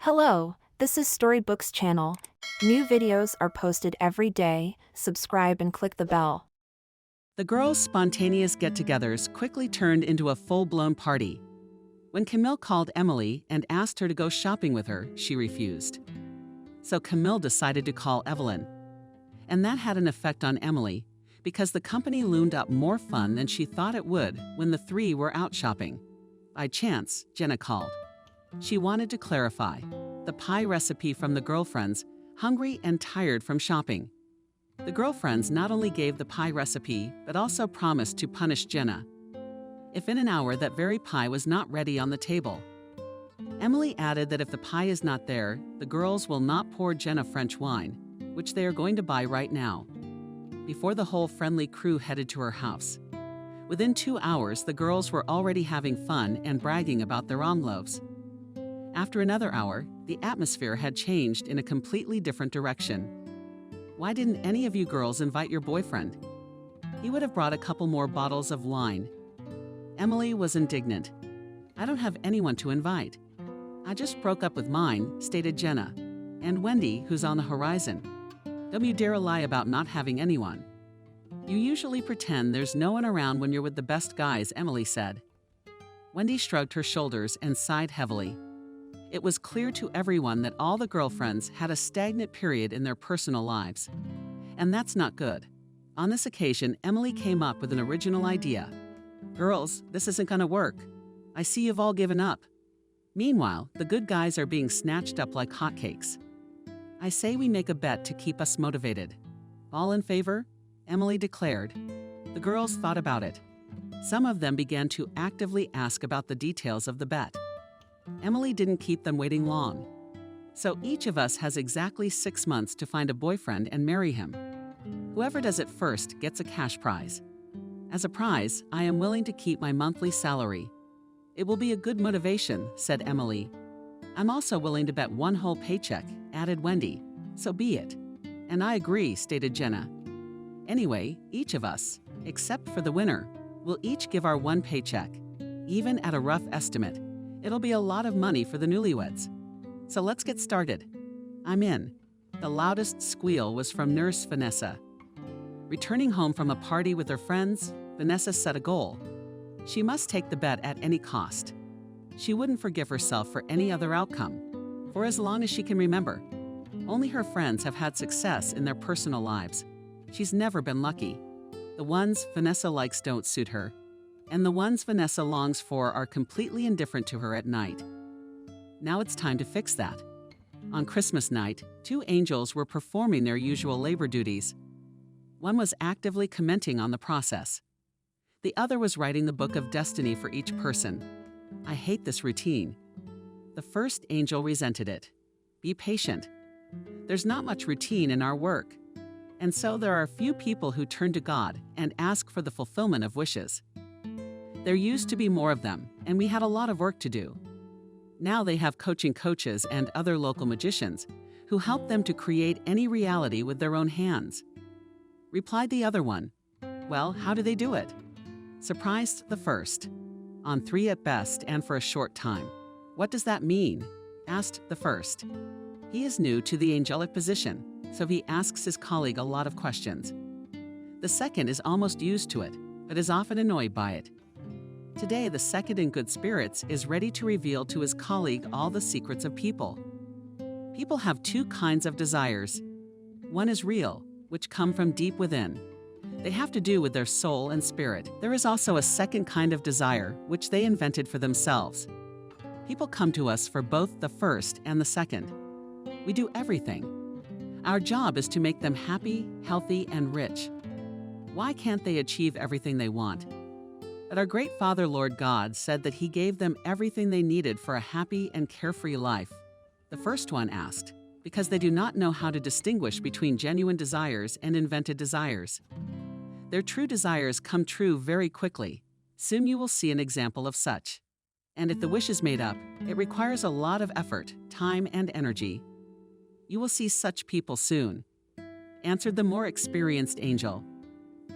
Hello, this is Storybooks channel. New videos are posted every day. Subscribe and click the bell. The girls' spontaneous get-togethers quickly turned into a full-blown party. When Camille called Emily and asked her to go shopping with her, she refused. So Camille decided to call Evelyn. And that had an effect on Emily, because the company loomed up more fun than she thought it would when the three were out shopping. By chance, Jenna called. She wanted to clarify the pie recipe from the girlfriends, hungry and tired from shopping. The girlfriends not only gave the pie recipe, but also promised to punish Jenna if in an hour that very pie was not ready on the table. Emily added that if the pie is not there, the girls will not pour Jenna French wine, which they are going to buy right now, before the whole friendly crew headed to her house. Within 2 hours, the girls were already having fun and bragging about their envelopes. After another hour, the atmosphere had changed in a completely different direction. Why didn't any of you girls invite your boyfriend? He would have brought a couple more bottles of wine. Emily was indignant. I don't have anyone to invite. I just broke up with mine, stated Jenna. And Wendy, who's on the horizon. Don't you dare lie about not having anyone. You usually pretend there's no one around when you're with the best guys, Emily said. Wendy shrugged her shoulders and sighed heavily. It was clear to everyone that all the girlfriends had a stagnant period in their personal lives. And that's not good. On this occasion, Emily came up with an original idea. Girls, this isn't gonna work. I see you've all given up. Meanwhile, the good guys are being snatched up like hotcakes. I say we make a bet to keep us motivated. All in favor? Emily declared. The girls thought about it. Some of them began to actively ask about the details of the bet. Emily didn't keep them waiting long. So each of us has exactly 6 months to find a boyfriend and marry him. Whoever does it first gets a cash prize. As a prize, I am willing to keep my monthly salary. It will be a good motivation, said Emily. I'm also willing to bet 1 whole paycheck, added Wendy. So be it. And I agree, stated Jenna. Anyway, each of us, except for the winner, will each give our 1 paycheck. Even at a rough estimate, it'll be a lot of money for the newlyweds. So let's get started. I'm in. The loudest squeal was from nurse Vanessa. Returning home from a party with her friends, Vanessa set a goal. She must take the bet at any cost. She wouldn't forgive herself for any other outcome, for as long as she can remember. Only her friends have had success in their personal lives. She's never been lucky. The ones Vanessa likes don't suit her, and the ones Vanessa longs for are completely indifferent to her at night. Now it's time to fix that. On Christmas night, 2 angels were performing their usual labor duties. One was actively commenting on the process. The other was writing the book of destiny for each person. I hate this routine. The first angel resented it. Be patient. There's not much routine in our work. And so there are few people who turn to God and ask for the fulfillment of wishes. There used to be more of them, and we had a lot of work to do. Now they have coaching coaches and other local magicians who help them to create any reality with their own hands. Replied the other one. Well, how do they do it? Surprised the first. On 3 at best and for a short time. What does that mean? Asked the first. He is new to the angelic position, so he asks his colleague a lot of questions. The second is almost used to it, but is often annoyed by it. Today, the second in good spirits is ready to reveal to his colleague all the secrets of people. People have 2 kinds of desires. One is real, which come from deep within. They have to do with their soul and spirit. There is also a second kind of desire, which they invented for themselves. People come to us for both the first and the second. We do everything. Our job is to make them happy, healthy, and rich. Why can't they achieve everything they want? But our great Father Lord God said that He gave them everything they needed for a happy and carefree life. The first one asked, because they do not know how to distinguish between genuine desires and invented desires. Their true desires come true very quickly. Soon you will see an example of such. And if the wish is made up, it requires a lot of effort, time, and energy. You will see such people soon, answered the more experienced angel.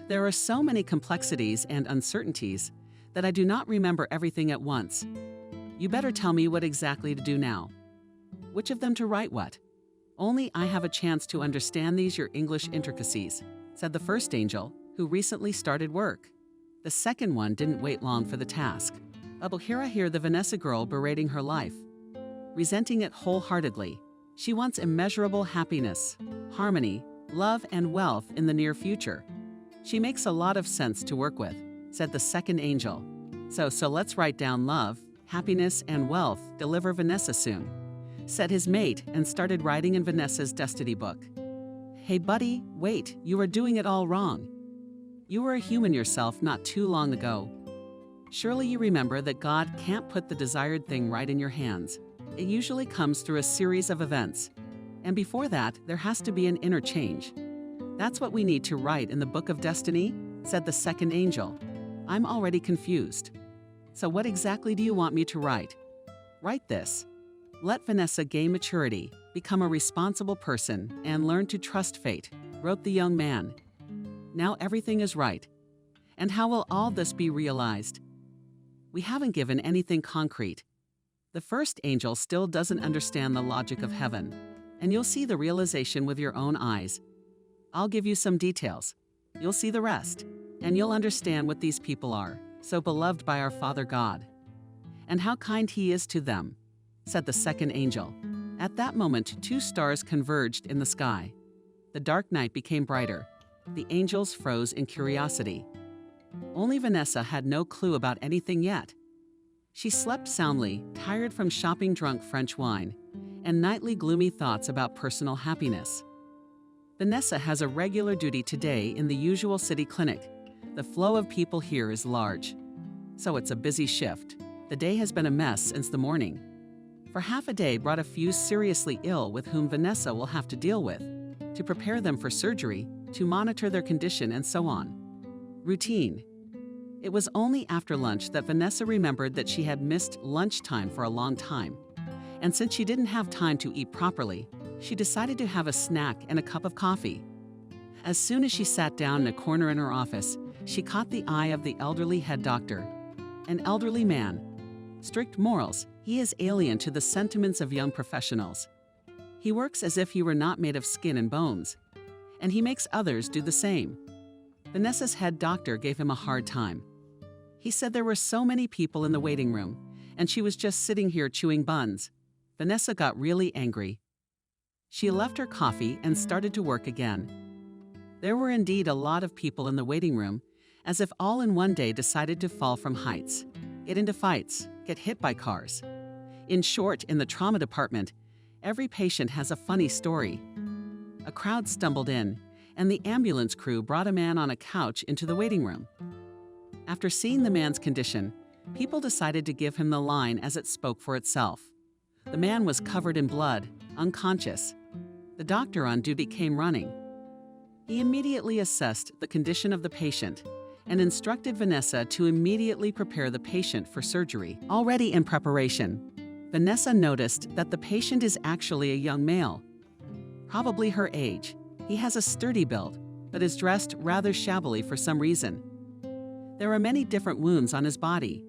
There are so many complexities and uncertainties that I do not remember everything at once. You better tell me what exactly to do now. Which of them to write what? Only I have a chance to understand these your English intricacies, said the first angel, who recently started work. The second one didn't wait long for the task. Here I hear the Vanessa girl berating her life, resenting it wholeheartedly. She wants immeasurable happiness, harmony, love, and wealth in the near future. She makes a lot of sense to work with, said the second angel. So let's write down love, happiness, and wealth, deliver Vanessa soon, said his mate and started writing in Vanessa's destiny book. Hey buddy, wait, you are doing it all wrong. You were a human yourself not too long ago. Surely you remember that God can't put the desired thing right in your hands. It usually comes through a series of events. And before that, there has to be an interchange. That's what we need to write in the book of destiny, said the second angel. I'm already confused. So what exactly do you want me to write? Write this. Let Vanessa gain maturity, become a responsible person, and learn to trust fate, wrote the young man. Now everything is right. And how will all this be realized? We haven't given anything concrete. The first angel still doesn't understand the logic of heaven, and you'll see the realization with your own eyes. I'll give you some details. You'll see the rest, and you'll understand what these people are, so beloved by our Father God, and how kind He is to them, said the second angel. At that moment, 2 stars converged in the sky. The dark night became brighter. The angels froze in curiosity. Only Vanessa had no clue about anything yet. She slept soundly, tired from shopping drunk French wine, and nightly gloomy thoughts about personal happiness. Vanessa has a regular duty today in the usual city clinic. The flow of people here is large. So it's a busy shift. The day has been a mess since the morning. For half a day brought a few seriously ill with whom Vanessa will have to deal with, to prepare them for surgery, to monitor their condition, and so on. Routine. It was only after lunch that Vanessa remembered that she had missed lunchtime for a long time. And since she didn't have time to eat properly, she decided to have a snack and a cup of coffee. As soon as she sat down in a corner in her office, she caught the eye of the elderly head doctor. An elderly man. Strict morals, he is alien to the sentiments of young professionals. He works as if he were not made of skin and bones, and he makes others do the same. Vanessa's head doctor gave him a hard time. He said there were so many people in the waiting room, and she was just sitting here chewing buns. Vanessa got really angry. She left her coffee and started to work again. There were indeed a lot of people in the waiting room, as if all in one day decided to fall from heights, get into fights, get hit by cars. In short, in the trauma department, every patient has a funny story. A crowd stumbled in, and the ambulance crew brought a man on a couch into the waiting room. After seeing the man's condition, people decided to give him the line as it spoke for itself. The man was covered in blood, unconscious. The doctor on duty came running. He immediately assessed the condition of the patient and instructed Vanessa to immediately prepare the patient for surgery. Already in preparation, Vanessa noticed that the patient is actually a young male, probably her age. He has a sturdy build, but is dressed rather shabbily for some reason. There are many different wounds on his body.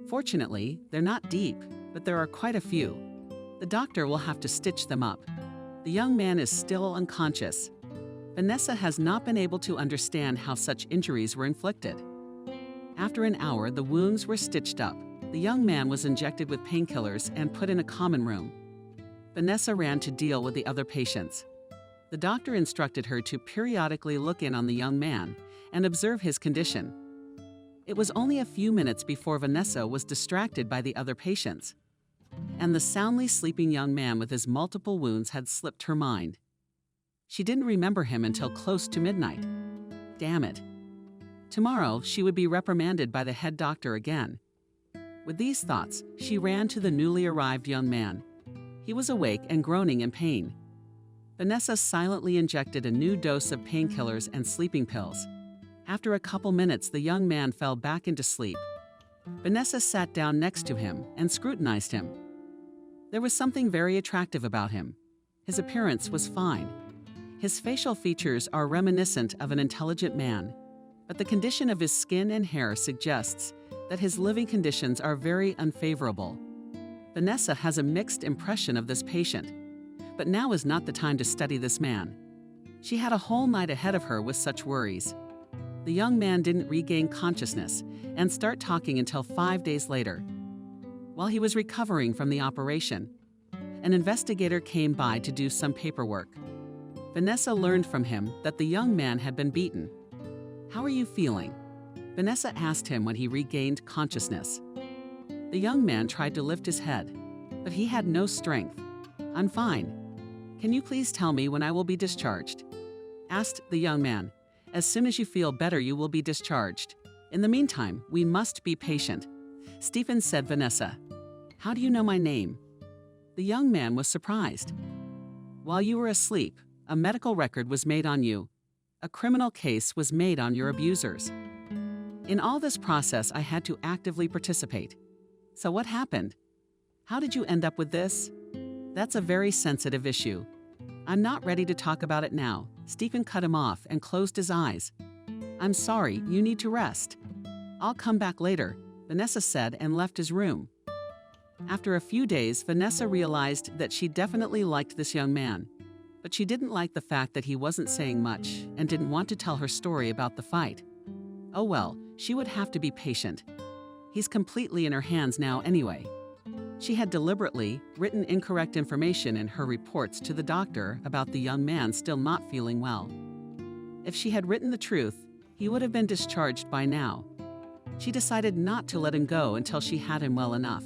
Fortunately, they're not deep, but there are quite a few. The doctor will have to stitch them up. The young man is still unconscious. Vanessa has not been able to understand how such injuries were inflicted. After an hour, the wounds were stitched up. The young man was injected with painkillers and put in a common room. Vanessa ran to deal with the other patients. The doctor instructed her to periodically look in on the young man and observe his condition. It was only a few minutes before Vanessa was distracted by the other patients, and the soundly sleeping young man with his multiple wounds had slipped her mind. She didn't remember him until close to midnight. Damn it. Tomorrow, she would be reprimanded by the head doctor again. With these thoughts, she ran to the newly arrived young man. He was awake and groaning in pain. Vanessa silently injected a new dose of painkillers and sleeping pills. After a couple minutes, the young man fell back into sleep. Vanessa sat down next to him and scrutinized him. There was something very attractive about him. His appearance was fine. His facial features are reminiscent of an intelligent man, but the condition of his skin and hair suggests that his living conditions are very unfavorable. Vanessa has a mixed impression of this patient, but now is not the time to study this man. She had a whole night ahead of her with such worries. The young man didn't regain consciousness and start talking until 5 days later. While he was recovering from the operation, an investigator came by to do some paperwork. Vanessa learned from him that the young man had been beaten. "How are you feeling?" Vanessa asked him when he regained consciousness. The young man tried to lift his head, but he had no strength. "I'm fine. Can you please tell me when I will be discharged?" asked the young man. "As soon as you feel better, you will be discharged. In the meantime, we must be patient," Stephen said. "Vanessa, how do you know my name?" The young man was surprised. "While you were asleep, a medical record was made on you. A criminal case was made on your abusers. In all this process, I had to actively participate. So what happened? How did you end up with this? That's a very sensitive issue. I'm not ready to talk about it now." Stephen cut him off and closed his eyes. "I'm sorry, you need to rest. I'll come back later," Vanessa said and left his room. After a few days, Vanessa realized that she definitely liked this young man, but she didn't like the fact that he wasn't saying much and didn't want to tell her story about the fight. Oh well, she would have to be patient. He's completely in her hands now anyway. She had deliberately written incorrect information in her reports to the doctor about the young man still not feeling well. If she had written the truth, he would have been discharged by now. She decided not to let him go until she had him well enough.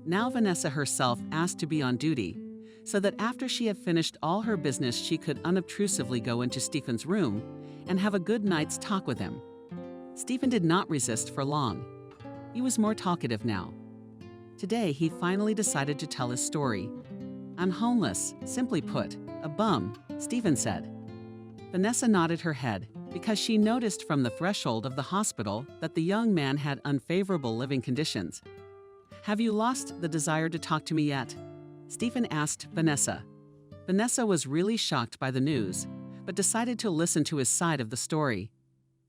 Now Vanessa herself asked to be on duty, so that after she had finished all her business, she could unobtrusively go into Stephen's room and have a good night's talk with him. Stephen did not resist for long. He was more talkative now. Today, he finally decided to tell his story. "I'm homeless, simply put, a bum," Stephen said. Vanessa nodded her head because she noticed from the threshold of the hospital that the young man had unfavorable living conditions. "Have you lost the desire to talk to me yet?" Stephen asked Vanessa. Vanessa was really shocked by the news, but decided to listen to his side of the story.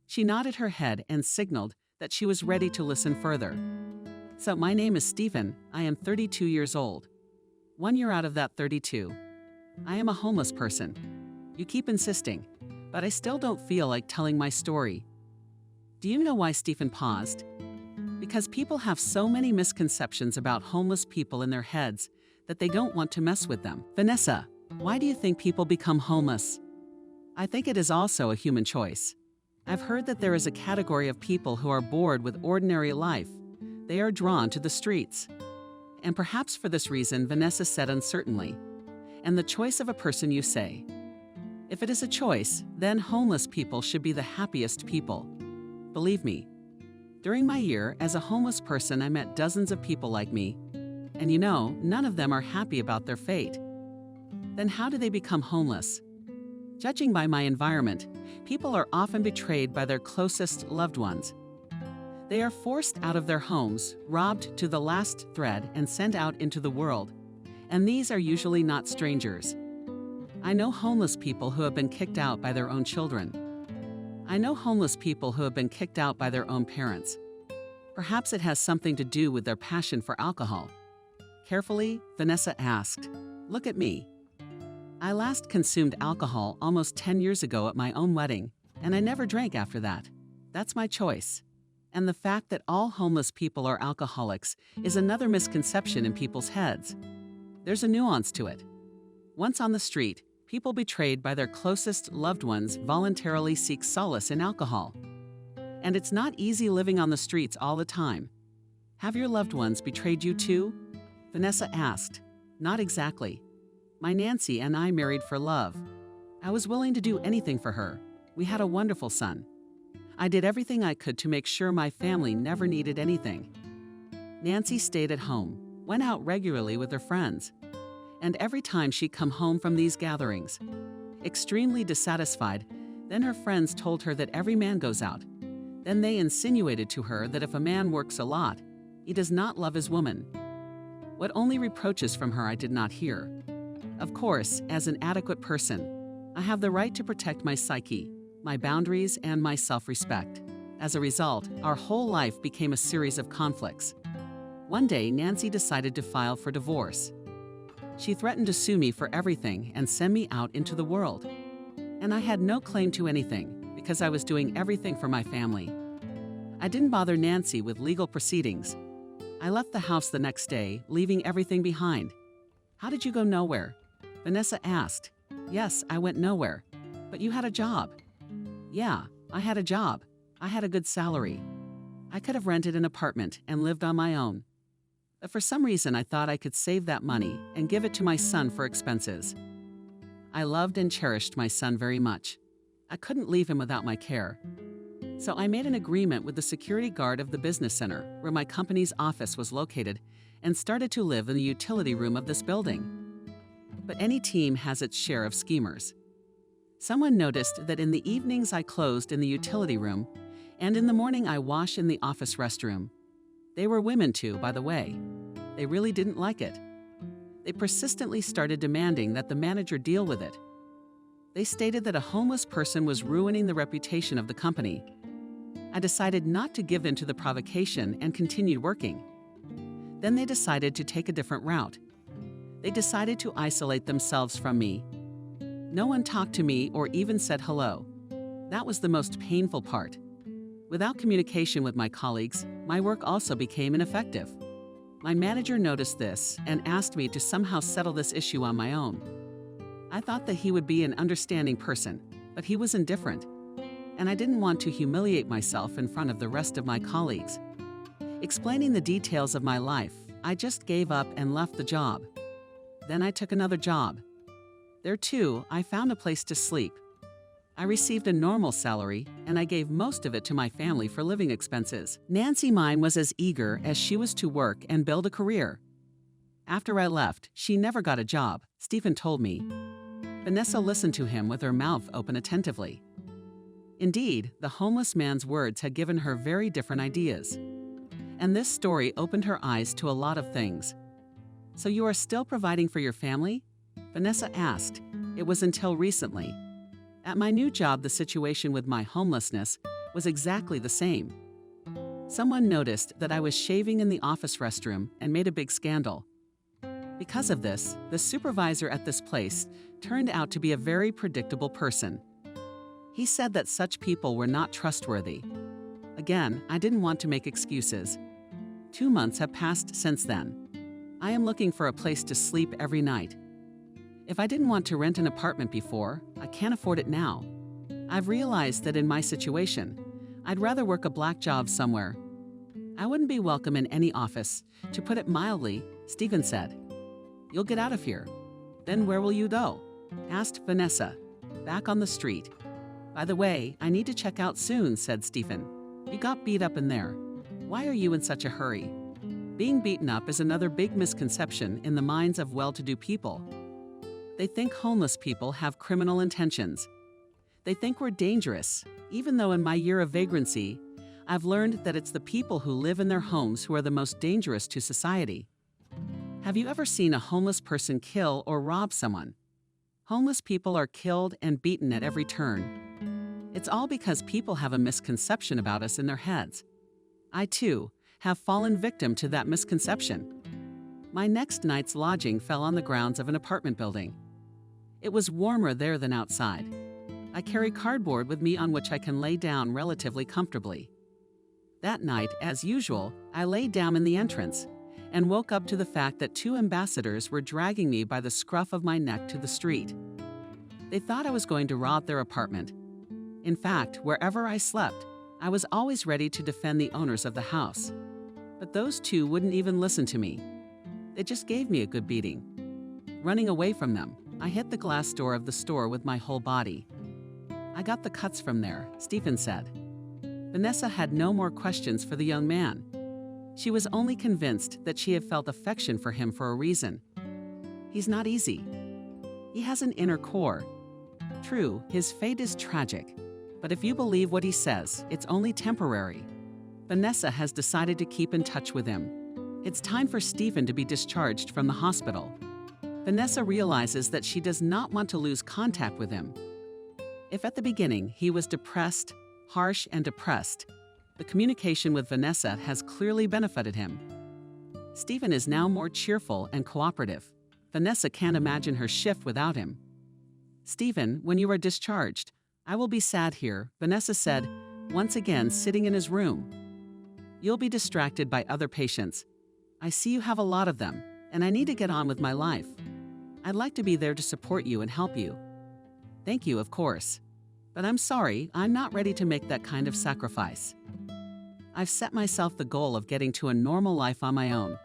She nodded her head and signaled that she was ready to listen further. "So my name is Stephen. I am 32 years old. 1 year out of that 32. I am a homeless person. You keep insisting, but I still don't feel like telling my story." Do you know why Stephen paused? Because people have so many misconceptions about homeless people in their heads that they don't want to mess with them. "Vanessa, why do you think people become homeless?" "I think it is also a human choice. I've heard that there is a category of people who are bored with ordinary life. They are drawn to the streets. And perhaps for this reason," Vanessa said uncertainly. "And the choice of a person, you say? If it is a choice, then homeless people should be the happiest people. Believe me, during my year as a homeless person, I met dozens of people like me. And you know, none of them are happy about their fate. Then how do they become homeless? Judging by my environment, people are often betrayed by their closest loved ones. They are forced out of their homes, robbed to the last thread, and sent out into the world. And these are usually not strangers. I know homeless people who have been kicked out by their own children. I know homeless people who have been kicked out by their own parents. Perhaps it has something to do with their passion for alcohol." Carefully, Vanessa asked, "Look at me. I last consumed alcohol almost 10 years ago at my own wedding, and I never drank after that. That's my choice. And the fact that all homeless people are alcoholics is another misconception in people's heads. There's a nuance to it. Once on the street, people betrayed by their closest loved ones voluntarily seek solace in alcohol. And it's not easy living on the streets all the time. Have your loved ones betrayed you too?" Vanessa asked. "Not exactly. My Nancy and I married for love. I was willing to do anything for her. We had a wonderful son. I did everything I could to make sure my family never needed anything. Nancy stayed at home, went out regularly with her friends, and every time she'd come home from these gatherings, extremely dissatisfied, then her friends told her that every man goes out. Then they insinuated to her that if a man works a lot, he does not love his woman. What only reproaches from her I did not hear. Of course, as an adequate person, I have the right to protect my psyche, my boundaries, and my self-respect. As a result, our whole life became a series of conflicts. One day, Nancy decided to file for divorce. She threatened to sue me for everything and send me out into the world. And I had no claim to anything because I was doing everything for my family. I didn't bother Nancy with legal proceedings. I left the house the next day, leaving everything behind. How did you go nowhere? Vanessa asked. Yes, I went nowhere. But you had a job. Yeah, I had a job. I had a good salary. I could have rented an apartment and lived on my own. But for some reason, I thought I could save that money and give it to my son for expenses. I loved and cherished my son very much. I couldn't leave him without my care. So I made an agreement with the security guard of the business center where my company's office was located and started to live in the utility room of this building. But any team has its share of schemers. Someone noticed that in the evenings I closed in the utility room, and in the morning I wash in the office restroom. They were women too, by the way. They really didn't like it. They persistently started demanding that the manager deal with it. They stated that a homeless person was ruining the reputation of the company. I decided not to give in to the provocation and continued working. Then they decided to take a different route. They decided to isolate themselves from me. No one talked to me or even said hello. That was the most painful part. Without communication with my colleagues, my work also became ineffective. My manager noticed this and asked me to somehow settle this issue on my own. I thought that he would be an understanding person, but he was indifferent, and I didn't want to humiliate myself in front of the rest of my colleagues. Explaining the details of my life, I just gave up and left the job. Then I took another job. There too, I found a place to sleep. I received a normal salary, and I gave most of it to my family for living expenses. Nancy Mine was as eager as she was to work and build a career. After I left, she never got a job, Stephen told me. Vanessa listened to him with her mouth open attentively. Indeed, the homeless man's words had given her very different ideas. And this story opened her eyes to a lot of things. So you are still providing for your family? Vanessa asked. It was until recently. At my new job, the situation with my homelessness was exactly the same. Someone noticed that I was shaving in the office restroom and made a big scandal. Because of this, the supervisor at this place turned out to be a very predictable person. He said that such people were not trustworthy. Again, I didn't want to make excuses. 2 months have passed since then. I am looking for a place to sleep every night. If I didn't want to rent an apartment before, I can't afford it now. I've realized that in my situation, I'd rather work a black job somewhere. I wouldn't be welcome in any office, to put it mildly, Stephen said. You'll get out of here. Then where will you go? Asked Vanessa. Back on the street. By the way, I need to check out soon, said Stephen. You got beat up in there. Why are you in such a hurry? Being beaten up is another big misconception in the minds of well-to-do people. They think homeless people have criminal intentions. They think we're dangerous, even though in my year of vagrancy, I've learned that it's the people who live in their homes who are the most dangerous to society. Have you ever seen a homeless person kill or rob someone? Homeless people are killed and beaten at every turn. It's all because people have a misconception about us in their heads. I, too, have fallen victim to that misconception. My next night's lodging fell on the grounds of an apartment building. It was warmer there than outside. I carry cardboard with me on which I can lay down relatively comfortably. That night, as usual, I lay down in the entrance and woke up to the fact that 2 ambassadors were dragging me by the scruff of my neck to the street. They thought I was going to rob their apartment. In fact, wherever I slept, I was always ready to defend the owners of the house. But those 2 wouldn't even listen to me. They just gave me a good beating. Running away from them, I hit the glass door of the store with my whole body. I got the cuts from there, Stephen said. Vanessa had no more questions for the young man. She was only convinced that she had felt affection for him for a reason. He's not easy. He has an inner core. True, his fate is tragic, but if you believe what he says, it's only temporary. Vanessa has decided to keep in touch with him. It's time for Stephen to be discharged from the hospital. Vanessa realizes that she does not want to lose contact with him. If at the beginning he was depressed, harsh and depressed, the communication with Vanessa has clearly benefited him. Stephen is now more cheerful and cooperative. Vanessa can't imagine her shift without him. "Stephen, when you are discharged, I will be sad here," Vanessa said, once again sitting in his room. "You'll be distracted by other patients. I see you have a lot of them, and I need to get on with my life. I'd like to be there to support you and help you." "Thank you, of course. But I'm sorry, I'm not ready to make that kind of sacrifice. I've set myself the goal of getting to a normal life on my own.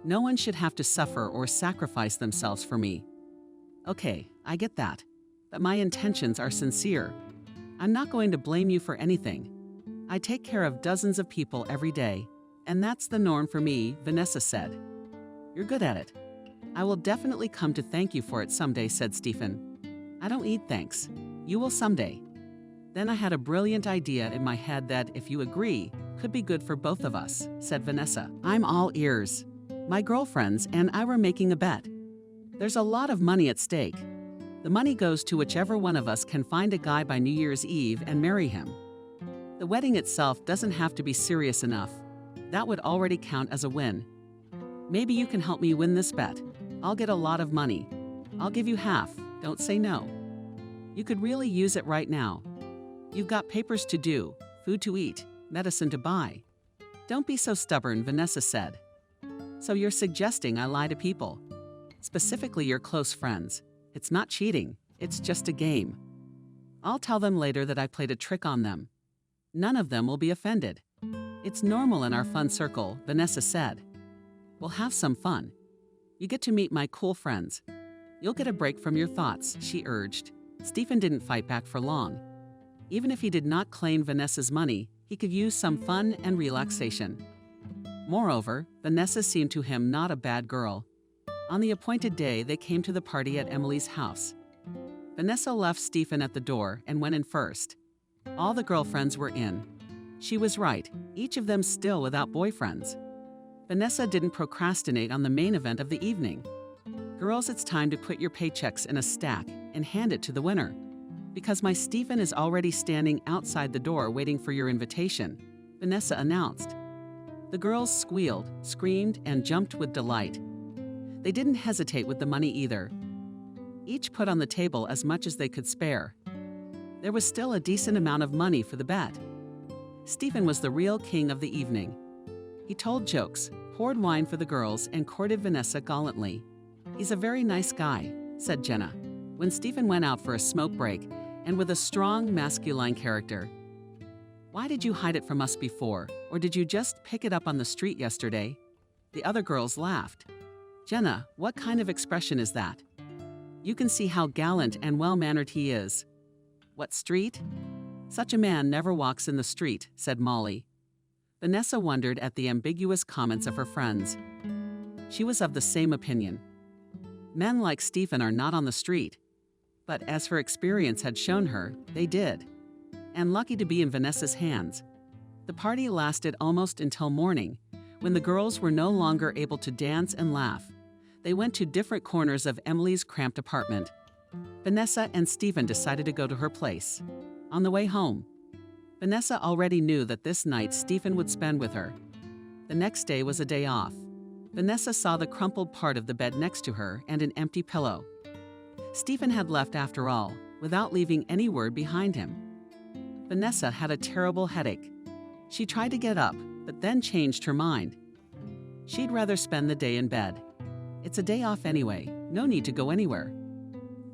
No one should have to suffer or sacrifice themselves for me." "Okay, I get that. But my intentions are sincere. I'm not going to blame you for anything. I take care of dozens of people every day, and that's the norm for me," Vanessa said. "You're good at it. I will definitely come to thank you for it someday," said Stephen. "I don't need thanks. You will someday." "Then I had a brilliant idea in my head that, if you agree, could be good for both of us," said Vanessa. "I'm all ears. My girlfriends and I were making a bet. There's a lot of money at stake. The money goes to whichever one of us can find a guy by New Year's Eve and marry him. The wedding itself doesn't have to be serious enough. That would already count as a win. Maybe you can help me win this bet. I'll get a lot of money. I'll give you half. Don't say no. You could really use it right now. You've got papers to do, food to eat, medicine to buy. Don't be so stubborn," Vanessa said. "So you're suggesting I lie to people? Specifically your close friends. It's not cheating, it's just a game. I'll tell them later that I played a trick on them. None of them will be offended. It's normal in our fun circle," Vanessa said. "We'll have some fun. You get to meet my cool friends. You'll get a break from your thoughts," she urged. Stephen didn't fight back for long. Even if he did not claim Vanessa's money, he could use some fun and relaxation. Moreover, Vanessa seemed to him not a bad girl. On the appointed day, they came to the party at Emily's house. Vanessa left Stephen at the door and went in first. All the girlfriends were in. She was right, each of them still without boyfriends. Vanessa didn't procrastinate on the main event of the evening. "Girls, it's time to put your paychecks in a stack and hand it to the winner. Because my Stephen is already standing outside the door waiting for your invitation," Vanessa announced. The girls squealed, screamed, and jumped with delight. They didn't hesitate with the money either. Each put on the table as much as they could spare. There was still a decent amount of money for the bet. Stephen was the real king of the evening. He told jokes, poured wine for the girls, and courted Vanessa gallantly. "He's a very nice guy," said Jenna, when Stephen went out for a smoke break, and with a strong masculine character. "Why did you hide it from us before, or did you just pick it up on the street yesterday?" The other girls laughed. "Jenna, what kind of expression is that? You can see how gallant and well-mannered he is." "What street? Such a man never walks in the street," said Molly. Vanessa wondered at the ambiguous comments of her friends. She was of the same opinion. Men like Stephen are not on the street. But as her experience had shown her, they did. And lucky to be in Vanessa's hands. The party lasted almost until morning, when the girls were no longer able to dance and laugh. They went to different corners of Emily's cramped apartment. Vanessa and Stephen decided to go to her place. On the way home, Vanessa already knew that this night Stephen would spend with her. The next day was a day off. Vanessa saw the crumpled part of the bed next to her and an empty pillow. Stephen had left after all, without leaving any word behind him. Vanessa had a terrible headache. She tried to get up, but then changed her mind. She'd rather spend the day in bed. It's a day off anyway, no need to go anywhere.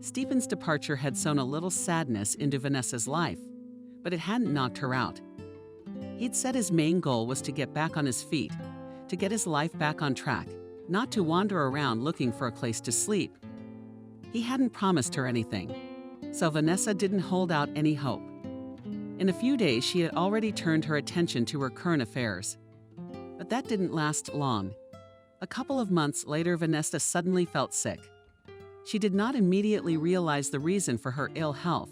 Stephen's departure had sown a little sadness into Vanessa's life, but it hadn't knocked her out. He'd said his main goal was to get back on his feet, to get his life back on track, not to wander around looking for a place to sleep. He hadn't promised her anything, so Vanessa didn't hold out any hope. In a few days, she had already turned her attention to her current affairs. But that didn't last long. A couple of months later, Vanessa suddenly felt sick. She did not immediately realize the reason for her ill health.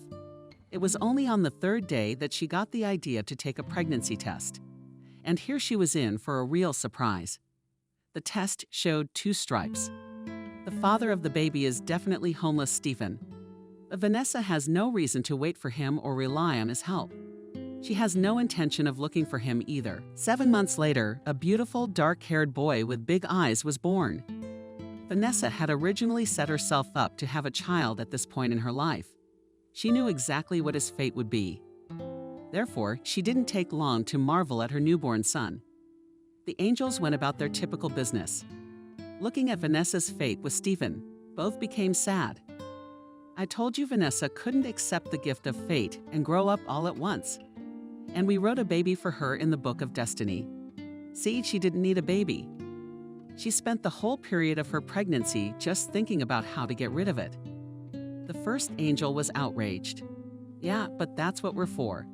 It was only on the third day that she got the idea to take a pregnancy test. And here she was in for a real surprise. The test showed 2 stripes. The father of the baby is definitely homeless Stephen. But Vanessa has no reason to wait for him or rely on his help. She has no intention of looking for him either. 7 months later, a beautiful, dark-haired boy with big eyes was born. Vanessa had originally set herself up to have a child at this point in her life. She knew exactly what his fate would be. Therefore, she didn't take long to marvel at her newborn son. The angels went about their typical business. Looking at Vanessa's fate with Stephen, both became sad. I told you Vanessa couldn't accept the gift of fate and grow up all at once. And we wrote a baby for her in the Book of Destiny. See, she didn't need a baby. She spent the whole period of her pregnancy just thinking about how to get rid of it. The first angel was outraged. Yeah, but that's what we're for.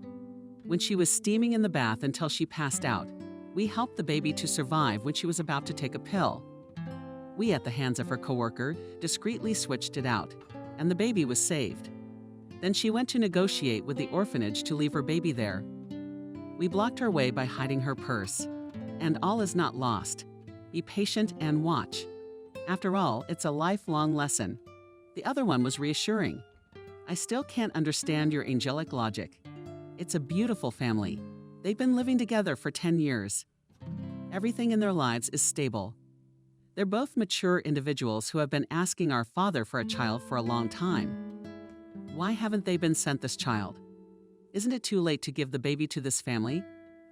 When she was steaming in the bath until she passed out, we helped the baby to survive when she was about to take a pill. We, at the hands of her coworker, discreetly switched it out, and the baby was saved. Then she went to negotiate with the orphanage to leave her baby there. We blocked her way by hiding her purse. And all is not lost. Be patient and watch. After all, it's a lifelong lesson. The other one was reassuring. I still can't understand your angelic logic. It's a beautiful family. They've been living together for 10 years. Everything in their lives is stable. They're both mature individuals who have been asking our Father for a child for a long time. Why haven't they been sent this child? Isn't it too late to give the baby to this family?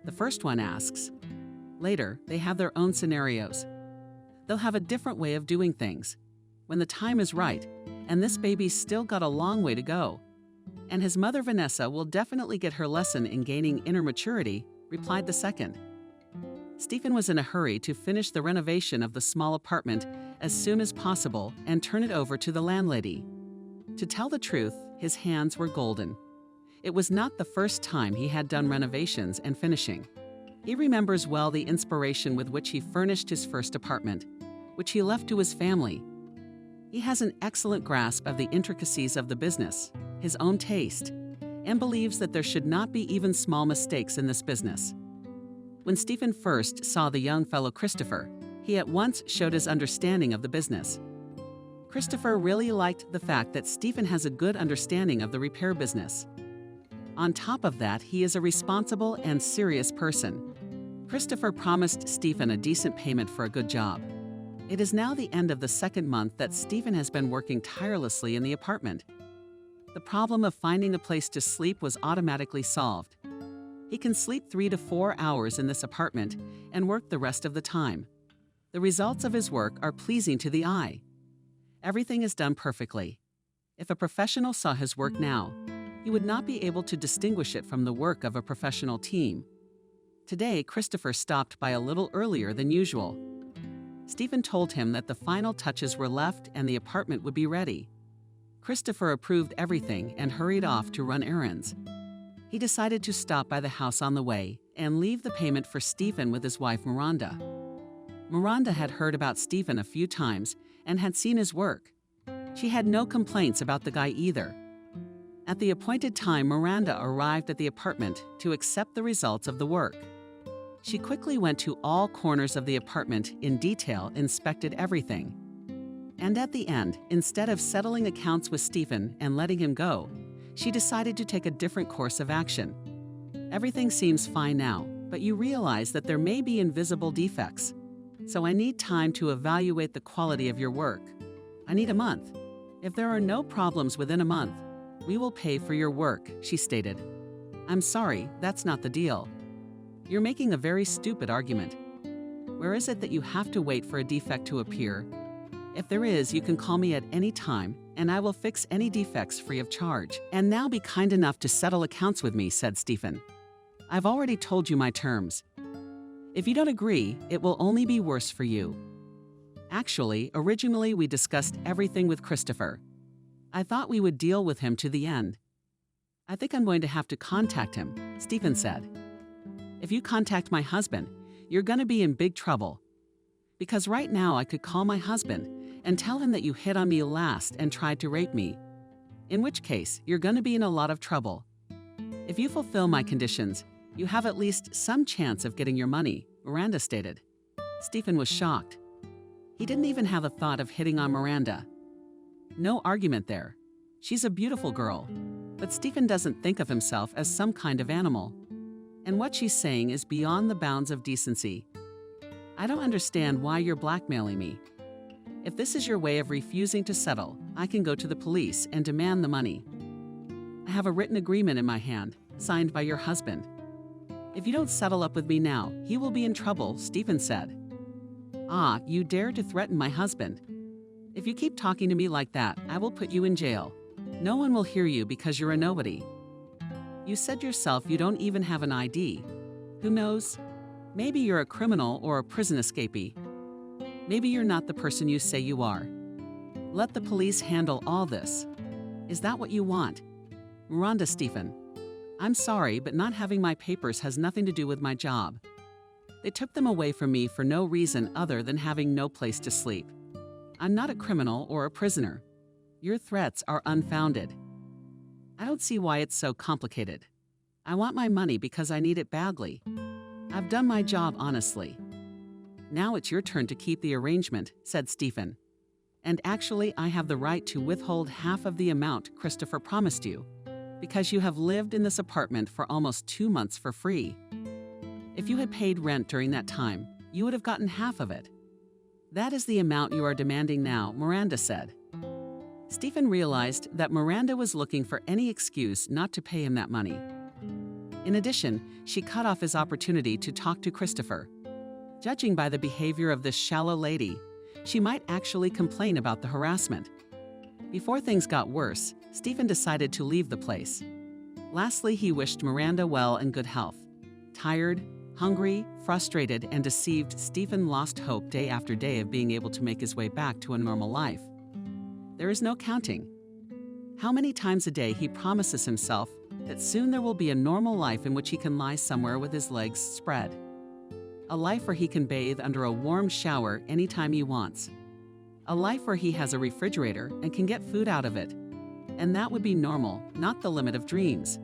The first one asks. Later, they have their own scenarios. They'll have a different way of doing things. When the time is right, and this baby's still got a long way to go. And his mother Vanessa will definitely get her lesson in gaining inner maturity, replied the second. Stephen was in a hurry to finish the renovation of the small apartment as soon as possible and turn it over to the landlady. To tell the truth, his hands were golden. It was not the first time he had done renovations and finishing. He remembers well the inspiration with which he furnished his first apartment, which he left to his family. He has an excellent grasp of the intricacies of the business, his own taste, and believes that there should not be even small mistakes in this business. When Stephen first saw the young fellow Christopher, he at once showed his understanding of the business. Christopher really liked the fact that Stephen has a good understanding of the repair business. On top of that, he is a responsible and serious person. Christopher promised Stephen a decent payment for a good job. It is now the end of the second month that Stephen has been working tirelessly in the apartment. The problem of finding a place to sleep was automatically solved. He can sleep 3 to 4 hours in this apartment and work the rest of the time. The results of his work are pleasing to the eye. Everything is done perfectly. If a professional saw his work now, he would not be able to distinguish it from the work of a professional team. Today, Christopher stopped by a little earlier than usual. Stephen told him that the final touches were left and the apartment would be ready. Christopher approved everything and hurried off to run errands. He decided to stop by the house on the way and leave the payment for Stephen with his wife Miranda. Miranda had heard about Stephen a few times and had seen his work. She had no complaints about the guy either. At the appointed time, Miranda arrived at the apartment to accept the results of the work. She quickly went to all corners of the apartment in detail, inspected everything. And at the end, instead of settling accounts with Stephen and letting him go, she decided to take a different course of action. Everything seems fine now, but you realize that there may be invisible defects. So I need time to evaluate the quality of your work. I need a month. If there are no problems within a month, we will pay for your work, she stated. I'm sorry, that's not the deal. You're making a very stupid argument. Where is it that you have to wait for a defect to appear? If there is, you can call me at any time, and I will fix any defects free of charge. And now be kind enough to settle accounts with me, said Stephen. I've already told you my terms. If you don't agree, it will only be worse for you. Actually, originally we discussed everything with Christopher. I thought we would deal with him to the end. I think I'm going to have to contact him, Stephen said. If you contact my husband, you're going to be in big trouble. Because right now I could call my husband and tell him that you hit on me last and tried to rape me. In which case, you're going to be in a lot of trouble. If you fulfill my conditions, you have at least some chance of getting your money, Miranda stated. Stephen was shocked. He didn't even have a thought of hitting on Miranda. No argument there. She's a beautiful girl. But Stephen doesn't think of himself as some kind of animal. And what she's saying is beyond the bounds of decency. I don't understand why you're blackmailing me. If this is your way of refusing to settle, I can go to the police and demand the money. I have a written agreement in my hand, signed by your husband. If you don't settle up with me now, he will be in trouble, Stephen said. Ah, you dare to threaten my husband? If you keep talking to me like that, I will put you in jail. No one will hear you because you're a nobody. You said yourself you don't even have an ID. Who knows? Maybe you're a criminal or a prison escapee. Maybe you're not the person you say you are. Let the police handle all this. Is that what you want? Miranda Stephen. I'm sorry, but not having my papers has nothing to do with my job. They took them away from me for no reason other than having no place to sleep. I'm not a criminal or a prisoner. Your threats are unfounded. I don't see why it's so complicated. I want my money because I need it badly. I've done my job honestly. Now it's your turn to keep the arrangement, said Stephen. And actually, I have the right to withhold half of the amount Christopher promised you, because you have lived in this apartment for almost 2 months for free. If you had paid rent during that time, you would have gotten half of it. That is the amount you are demanding now, Miranda said. Stephen realized that Miranda was looking for any excuse not to pay him that money. In addition, she cut off his opportunity to talk to Christopher. Judging by the behavior of this shallow lady, she might actually complain about the harassment. Before things got worse, Stephen decided to leave the place. Lastly, he wished Miranda well and good health. Tired, hungry, frustrated, and deceived, Stephen lost hope day after day of being able to make his way back to a normal life. There is no counting how many times a day he promises himself that soon there will be a normal life in which he can lie somewhere with his legs spread. A life where he can bathe under a warm shower anytime he wants. A life where he has a refrigerator and can get food out of it. And that would be normal, not the limit of dreams.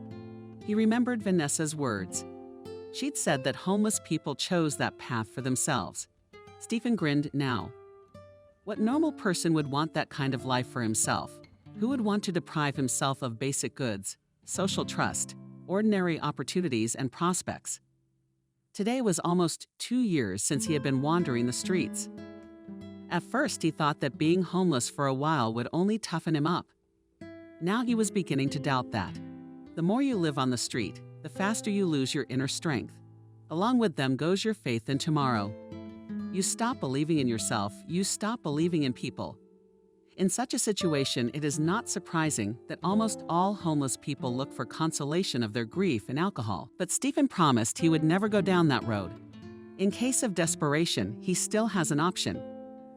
He remembered Vanessa's words. She'd said that homeless people chose that path for themselves. Stephen grinned now. What normal person would want that kind of life for himself? Who would want to deprive himself of basic goods, social trust, ordinary opportunities, and prospects? Today was almost 2 years since he had been wandering the streets. At first, he thought that being homeless for a while would only toughen him up. Now he was beginning to doubt that. The more you live on the street, the faster you lose your inner strength. Along with them goes your faith in tomorrow. You stop believing in yourself, you stop believing in people. In such a situation, it is not surprising that almost all homeless people look for consolation of their grief in alcohol. But Stephen promised he would never go down that road. In case of desperation, he still has an option.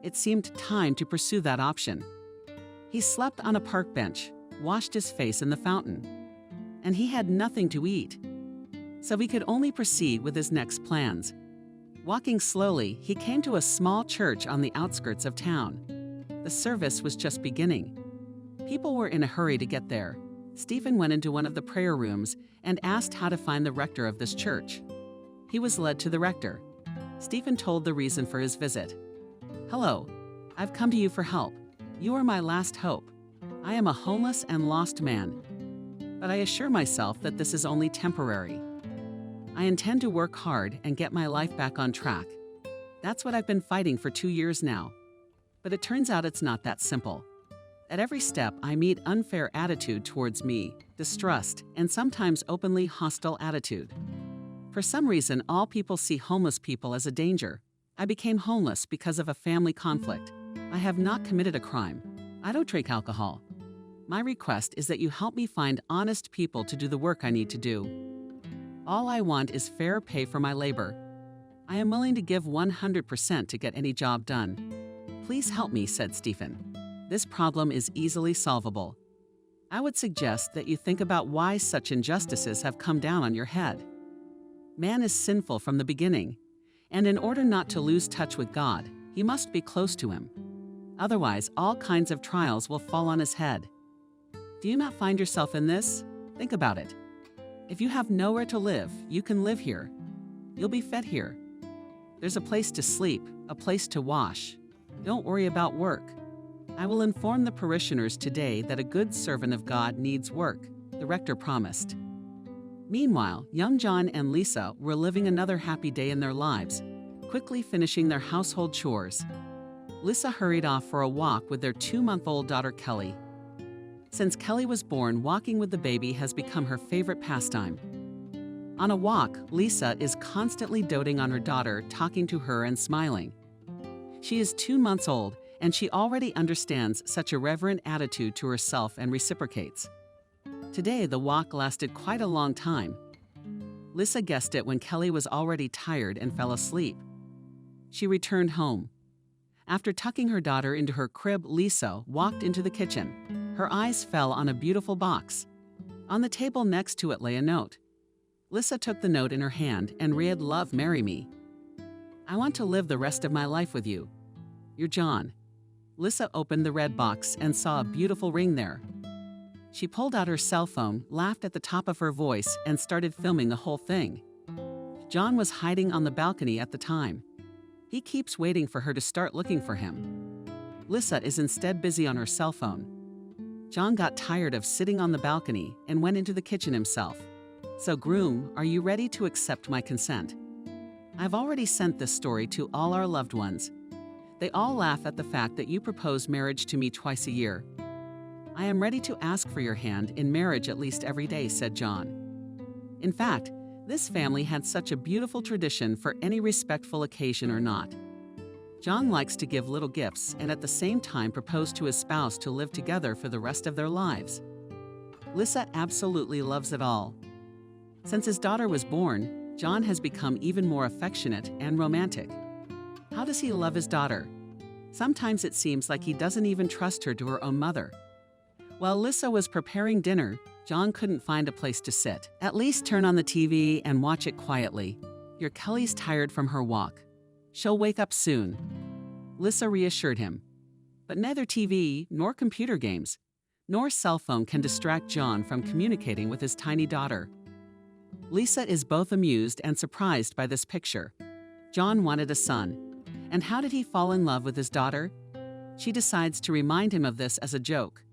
It seemed time to pursue that option. He slept on a park bench, washed his face in the fountain, and he had nothing to eat. So he could only proceed with his next plans. Walking slowly, he came to a small church on the outskirts of town. The service was just beginning. People were in a hurry to get there. Stephen went into one of the prayer rooms and asked how to find the rector of this church. He was led to the rector. Stephen told the reason for his visit. Hello, I've come to you for help. You are my last hope. I am a homeless and lost man. But I assure myself that this is only temporary. I intend to work hard and get my life back on track. That's what I've been fighting for 2 years now. But it turns out it's not that simple. At every step, I meet unfair attitude towards me, distrust, and sometimes openly hostile attitude. For some reason, all people see homeless people as a danger. I became homeless because of a family conflict. I have not committed a crime. I don't drink alcohol. My request is that you help me find honest people to do the work I need to do. All I want is fair pay for my labor. I am willing to give 100% to get any job done. Please help me, said Stephen. This problem is easily solvable. I would suggest that you think about why such injustices have come down on your head. Man is sinful from the beginning, and in order not to lose touch with God, he must be close to him. Otherwise, all kinds of trials will fall on his head. Do you not find yourself in this? Think about it. If you have nowhere to live, you can live here. You'll be fed here. There's a place to sleep, a place to wash. Don't worry about work. I will inform the parishioners today that a good servant of God needs work, the rector promised. Meanwhile, young John and Lisa were living another happy day in their lives, quickly finishing their household chores. Lisa hurried off for a walk with their 2-month-old daughter Kelly. Since Kelly was born, walking with the baby has become her favorite pastime. On a walk, Lisa is constantly doting on her daughter, talking to her and smiling. She is 2 months old, and she already understands such a reverent attitude to herself and reciprocates. Today, the walk lasted quite a long time. Lisa guessed it when Kelly was already tired and fell asleep. She returned home. After tucking her daughter into her crib, Lisa walked into the kitchen. Her eyes fell on a beautiful box. On the table next to it lay a note. Lisa took the note in her hand and read, "Love, marry me. I want to live the rest of my life with you. You're John." Lisa opened the red box and saw a beautiful ring there. She pulled out her cell phone, laughed at the top of her voice, and started filming the whole thing. John was hiding on the balcony at the time. He keeps waiting for her to start looking for him. Lisa is instead busy on her cell phone. John got tired of sitting on the balcony and went into the kitchen himself. "So, groom, are you ready to accept my consent? I've already sent this story to all our loved ones. They all laugh at the fact that you propose marriage to me twice a year. I am ready to ask for your hand in marriage at least every day," said John. In fact, this family had such a beautiful tradition for any respectful occasion or not. John likes to give little gifts and at the same time propose to his spouse to live together for the rest of their lives. Lisa absolutely loves it all. Since his daughter was born, John has become even more affectionate and romantic. How does he love his daughter? Sometimes it seems like he doesn't even trust her to her own mother. While Lisa was preparing dinner, John couldn't find a place to sit. "At least turn on the TV and watch it quietly. Your Kelly's tired from her walk. She'll wake up soon," Lisa reassured him. But neither TV, nor computer games, nor cell phone can distract John from communicating with his tiny daughter. Lisa is both amused and surprised by this picture. John wanted a son. And how did he fall in love with his daughter? She decides to remind him of this as a joke.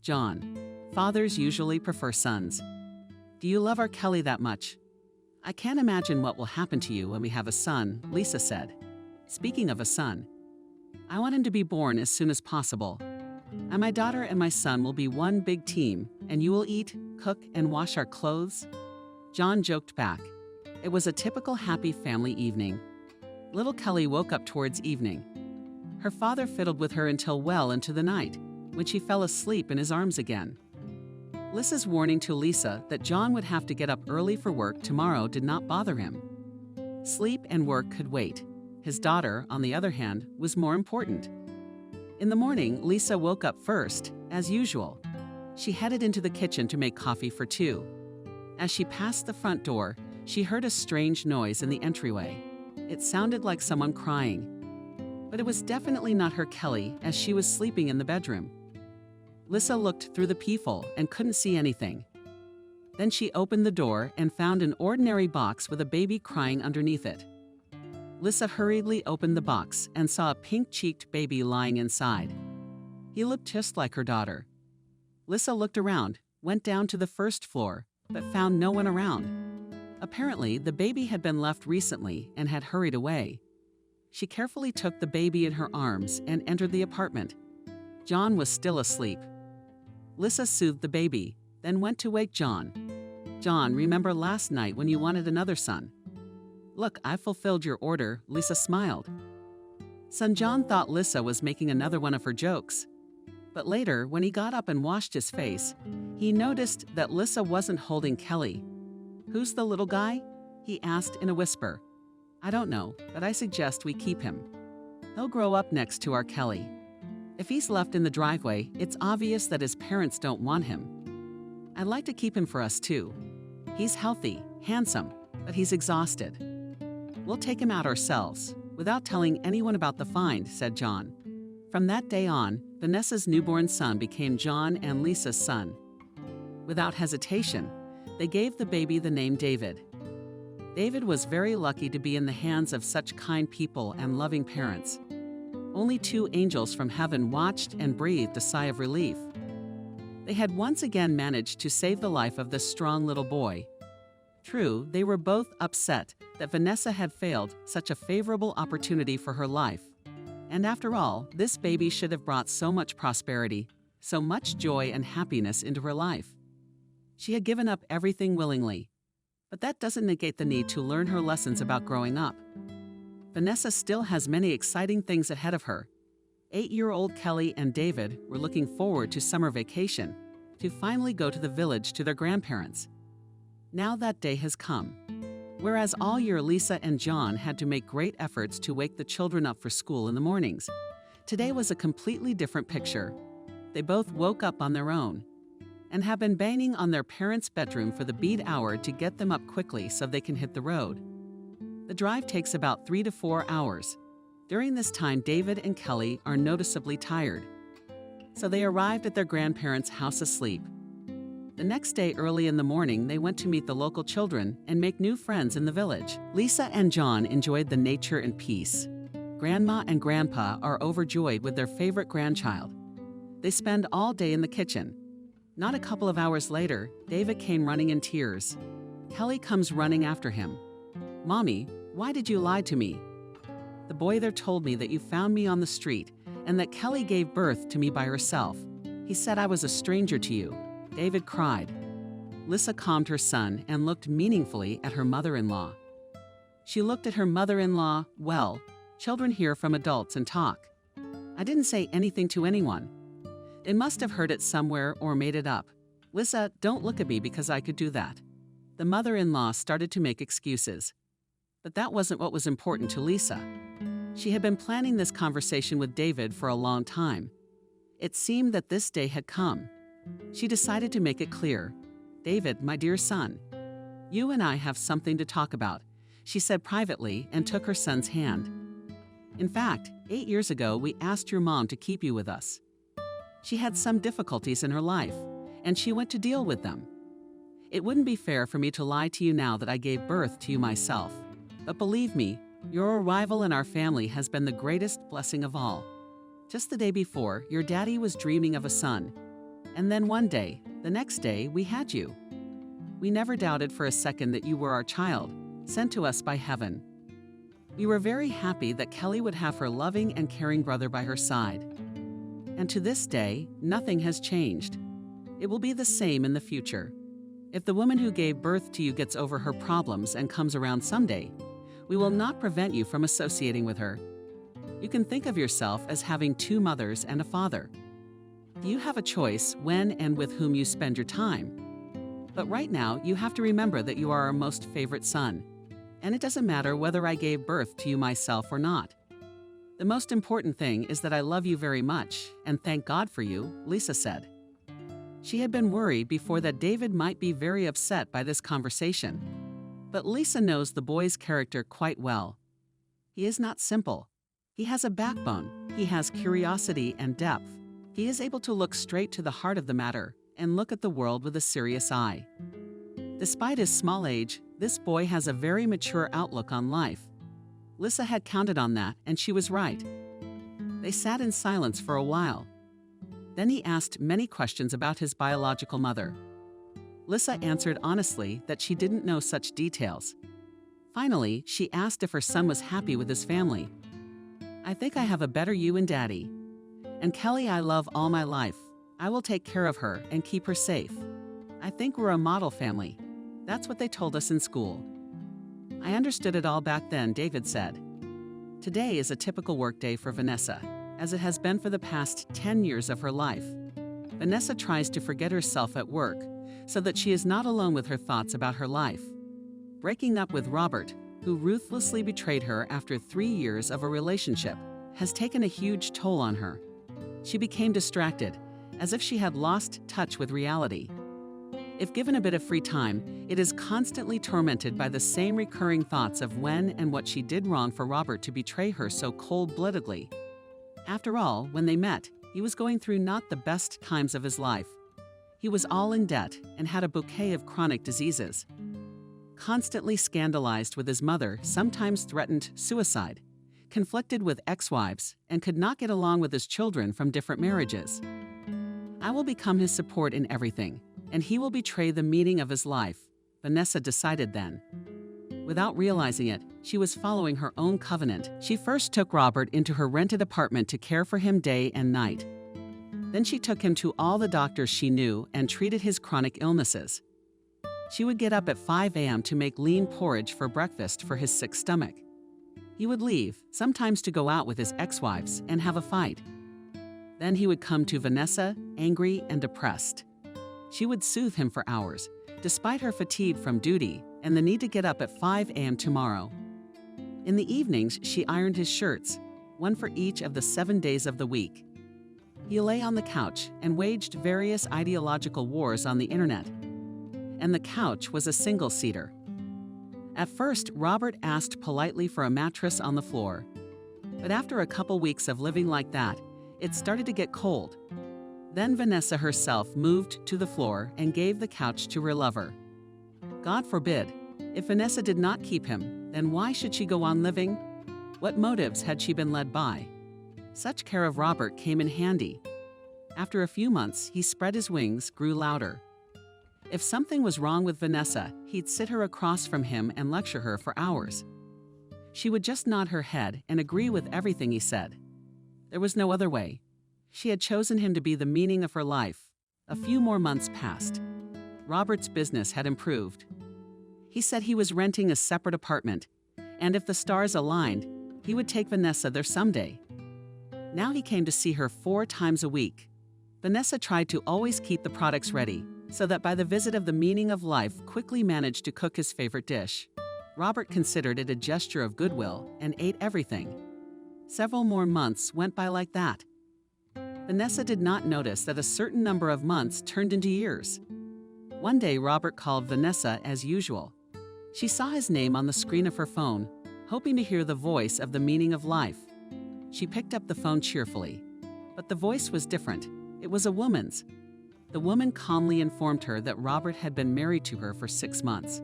"John, fathers usually prefer sons. Do you love our Kelly that much? I can't imagine what will happen to you when we have a son," Lisa said. "Speaking of a son, I want him to be born as soon as possible. And my daughter and my son will be one big team, and you will eat, cook, and wash our clothes." John joked back. It was a typical happy family evening. Little Kelly woke up towards evening. Her father fiddled with her until well into the night, when she fell asleep in his arms again. Lisa's warning to Lisa that John would have to get up early for work tomorrow did not bother him. Sleep and work could wait. His daughter, on the other hand, was more important. In the morning, Lisa woke up first, as usual. She headed into the kitchen to make coffee for two. As she passed the front door, she heard a strange noise in the entryway. It sounded like someone crying. But it was definitely not her Kelly, as she was sleeping in the bedroom. Lisa looked through the peephole and couldn't see anything. Then she opened the door and found an ordinary box with a baby crying underneath it. Lisa hurriedly opened the box and saw a pink-cheeked baby lying inside. He looked just like her daughter. Lisa looked around, went down to the first floor, but found no one around. Apparently, the baby had been left recently and had hurried away. She carefully took the baby in her arms and entered the apartment. John was still asleep. Lisa soothed the baby, then went to wake John. "John, remember last night when you wanted another son? Look, I fulfilled your order," Lisa smiled. Son John thought Lisa was making another one of her jokes. But later, when he got up and washed his face, he noticed that Lisa wasn't holding Kelly. "Who's the little guy?" he asked in a whisper. "I don't know, but I suggest we keep him. He'll grow up next to our Kelly. If he's left in the driveway, it's obvious that his parents don't want him. I'd like to keep him for us too. He's healthy, handsome, but he's exhausted. We'll take him out ourselves, without telling anyone about the find," said John. From that day on, Vanessa's newborn son became John and Lisa's son. Without hesitation, they gave the baby the name David. David was very lucky to be in the hands of such kind people and loving parents. Only 2 angels from heaven watched and breathed a sigh of relief. They had once again managed to save the life of this strong little boy. True, they were both upset that Vanessa had failed such a favorable opportunity for her life. And after all, this baby should have brought so much prosperity, so much joy and happiness into her life. She had given up everything willingly, but that doesn't negate the need to learn her lessons about growing up. Vanessa still has many exciting things ahead of her. 8-year-old Kelly and David were looking forward to summer vacation, to finally go to the village to their grandparents. Now that day has come. Whereas all year Lisa and John had to make great efforts to wake the children up for school in the mornings, today was a completely different picture. They both woke up on their own and have been banging on their parents' bedroom for the beat hour to get them up quickly so they can hit the road. The drive takes about 3 to 4 hours. During this time, David and Kelly are noticeably tired, so they arrived at their grandparents' house asleep. The next day early in the morning, they went to meet the local children and make new friends in the village. Lisa and John enjoyed the nature and peace. Grandma and Grandpa are overjoyed with their favorite grandchild. They spend all day in the kitchen. Not a couple of hours later, David came running in tears. Kelly comes running after him. "Mommy, why did you lie to me? The boy there told me that you found me on the street and that Kelly gave birth to me by herself. He said I was a stranger to you." David cried. Lisa calmed her son and looked meaningfully at her mother-in-law. She looked at her mother-in-law. "Well, children hear from adults and talk. I didn't say anything to anyone. They must have heard it somewhere or made it up. Lisa, don't look at me because I could do that." The mother-in-law started to make excuses. But that wasn't what was important to Lisa. She had been planning this conversation with David for a long time. It seemed that this day had come. She decided to make it clear. "David, my dear son, you and I have something to talk about," she said privately and took her son's hand. "In fact, 8 years ago, we asked your mom to keep you with us. She had some difficulties in her life, and she went to deal with them. It wouldn't be fair for me to lie to you now that I gave birth to you myself. But believe me, your arrival in our family has been the greatest blessing of all. Just the day before, your daddy was dreaming of a son. And then one day, the next day, we had you. We never doubted for a second that you were our child, sent to us by heaven. We were very happy that Kelly would have her loving and caring brother by her side. And to this day, nothing has changed. It will be the same in the future. If the woman who gave birth to you gets over her problems and comes around someday, we will not prevent you from associating with her. You can think of yourself as having 2 mothers and a father. You have a choice when and with whom you spend your time. But right now, you have to remember that you are our most favorite son. And it doesn't matter whether I gave birth to you myself or not. The most important thing is that I love you very much, and thank God for you," Lisa said. She had been worried before that David might be very upset by this conversation. But Lisa knows the boy's character quite well. He is not simple. He has a backbone. He has curiosity and depth. He is able to look straight to the heart of the matter and look at the world with a serious eye. Despite his small age, this boy has a very mature outlook on life. Lisa had counted on that, and she was right. They sat in silence for a while. Then he asked many questions about his biological mother. Lisa answered honestly that she didn't know such details. Finally, she asked if her son was happy with his family. "I think I have a better you and Daddy. And Kelly I love all my life. I will take care of her and keep her safe. I think we're a model family. That's what they told us in school." "I understood it all back then," David said. Today is a typical workday for Vanessa, as it has been for the past 10 years of her life. Vanessa tries to forget herself at work so that she is not alone with her thoughts about her life. Breaking up with Robert, who ruthlessly betrayed her after 3 years of a relationship, has taken a huge toll on her. She became distracted, as if she had lost touch with reality. If given a bit of free time, it is constantly tormented by the same recurring thoughts of when and what she did wrong for Robert to betray her so cold-bloodedly. After all, when they met, he was going through not the best times of his life. He was all in debt and had a bouquet of chronic diseases. Constantly scandalized with his mother, sometimes threatened suicide, conflicted with ex-wives, and could not get along with his children from different marriages. "I will become his support in everything, and he will betray the meaning of his life," Vanessa decided then. Without realizing it, she was following her own covenant. She first took Robert into her rented apartment to care for him day and night. Then she took him to all the doctors she knew and treated his chronic illnesses. She would get up at 5 a.m. to make lean porridge for breakfast for his sick stomach. He would leave, sometimes to go out with his ex-wives and have a fight. Then he would come to Vanessa, angry and depressed. She would soothe him for hours, despite her fatigue from duty and the need to get up at 5 a.m. tomorrow. In the evenings, she ironed his shirts, one for each of the 7 days of the week. He lay on the couch and waged various ideological wars on the internet. And the couch was a single-seater. At first, Robert asked politely for a mattress on the floor. But after a couple weeks of living like that, it started to get cold. Then Vanessa herself moved to the floor and gave the couch to her lover. God forbid, if Vanessa did not keep him, then why should she go on living? What motives had she been led by? Such care of Robert came in handy. After a few months, he spread his wings, grew louder. If something was wrong with Vanessa, he'd sit her across from him and lecture her for hours. She would just nod her head and agree with everything he said. There was no other way. She had chosen him to be the meaning of her life. A few more months passed. Robert's business had improved. He said he was renting a separate apartment, and if the stars aligned, he would take Vanessa there someday. Now he came to see her 4 times a week. Vanessa tried to always keep the products ready, so that by the visit of the meaning of life quickly managed to cook his favorite dish. Robert considered it a gesture of goodwill and ate everything. Several more months went by like that. Vanessa did not notice that a certain number of months turned into years. One day, Robert called Vanessa as usual. She saw his name on the screen of her phone, hoping to hear the voice of the meaning of life. She picked up the phone cheerfully. But the voice was different. It was a woman's. The woman calmly informed her that Robert had been married to her for 6 months.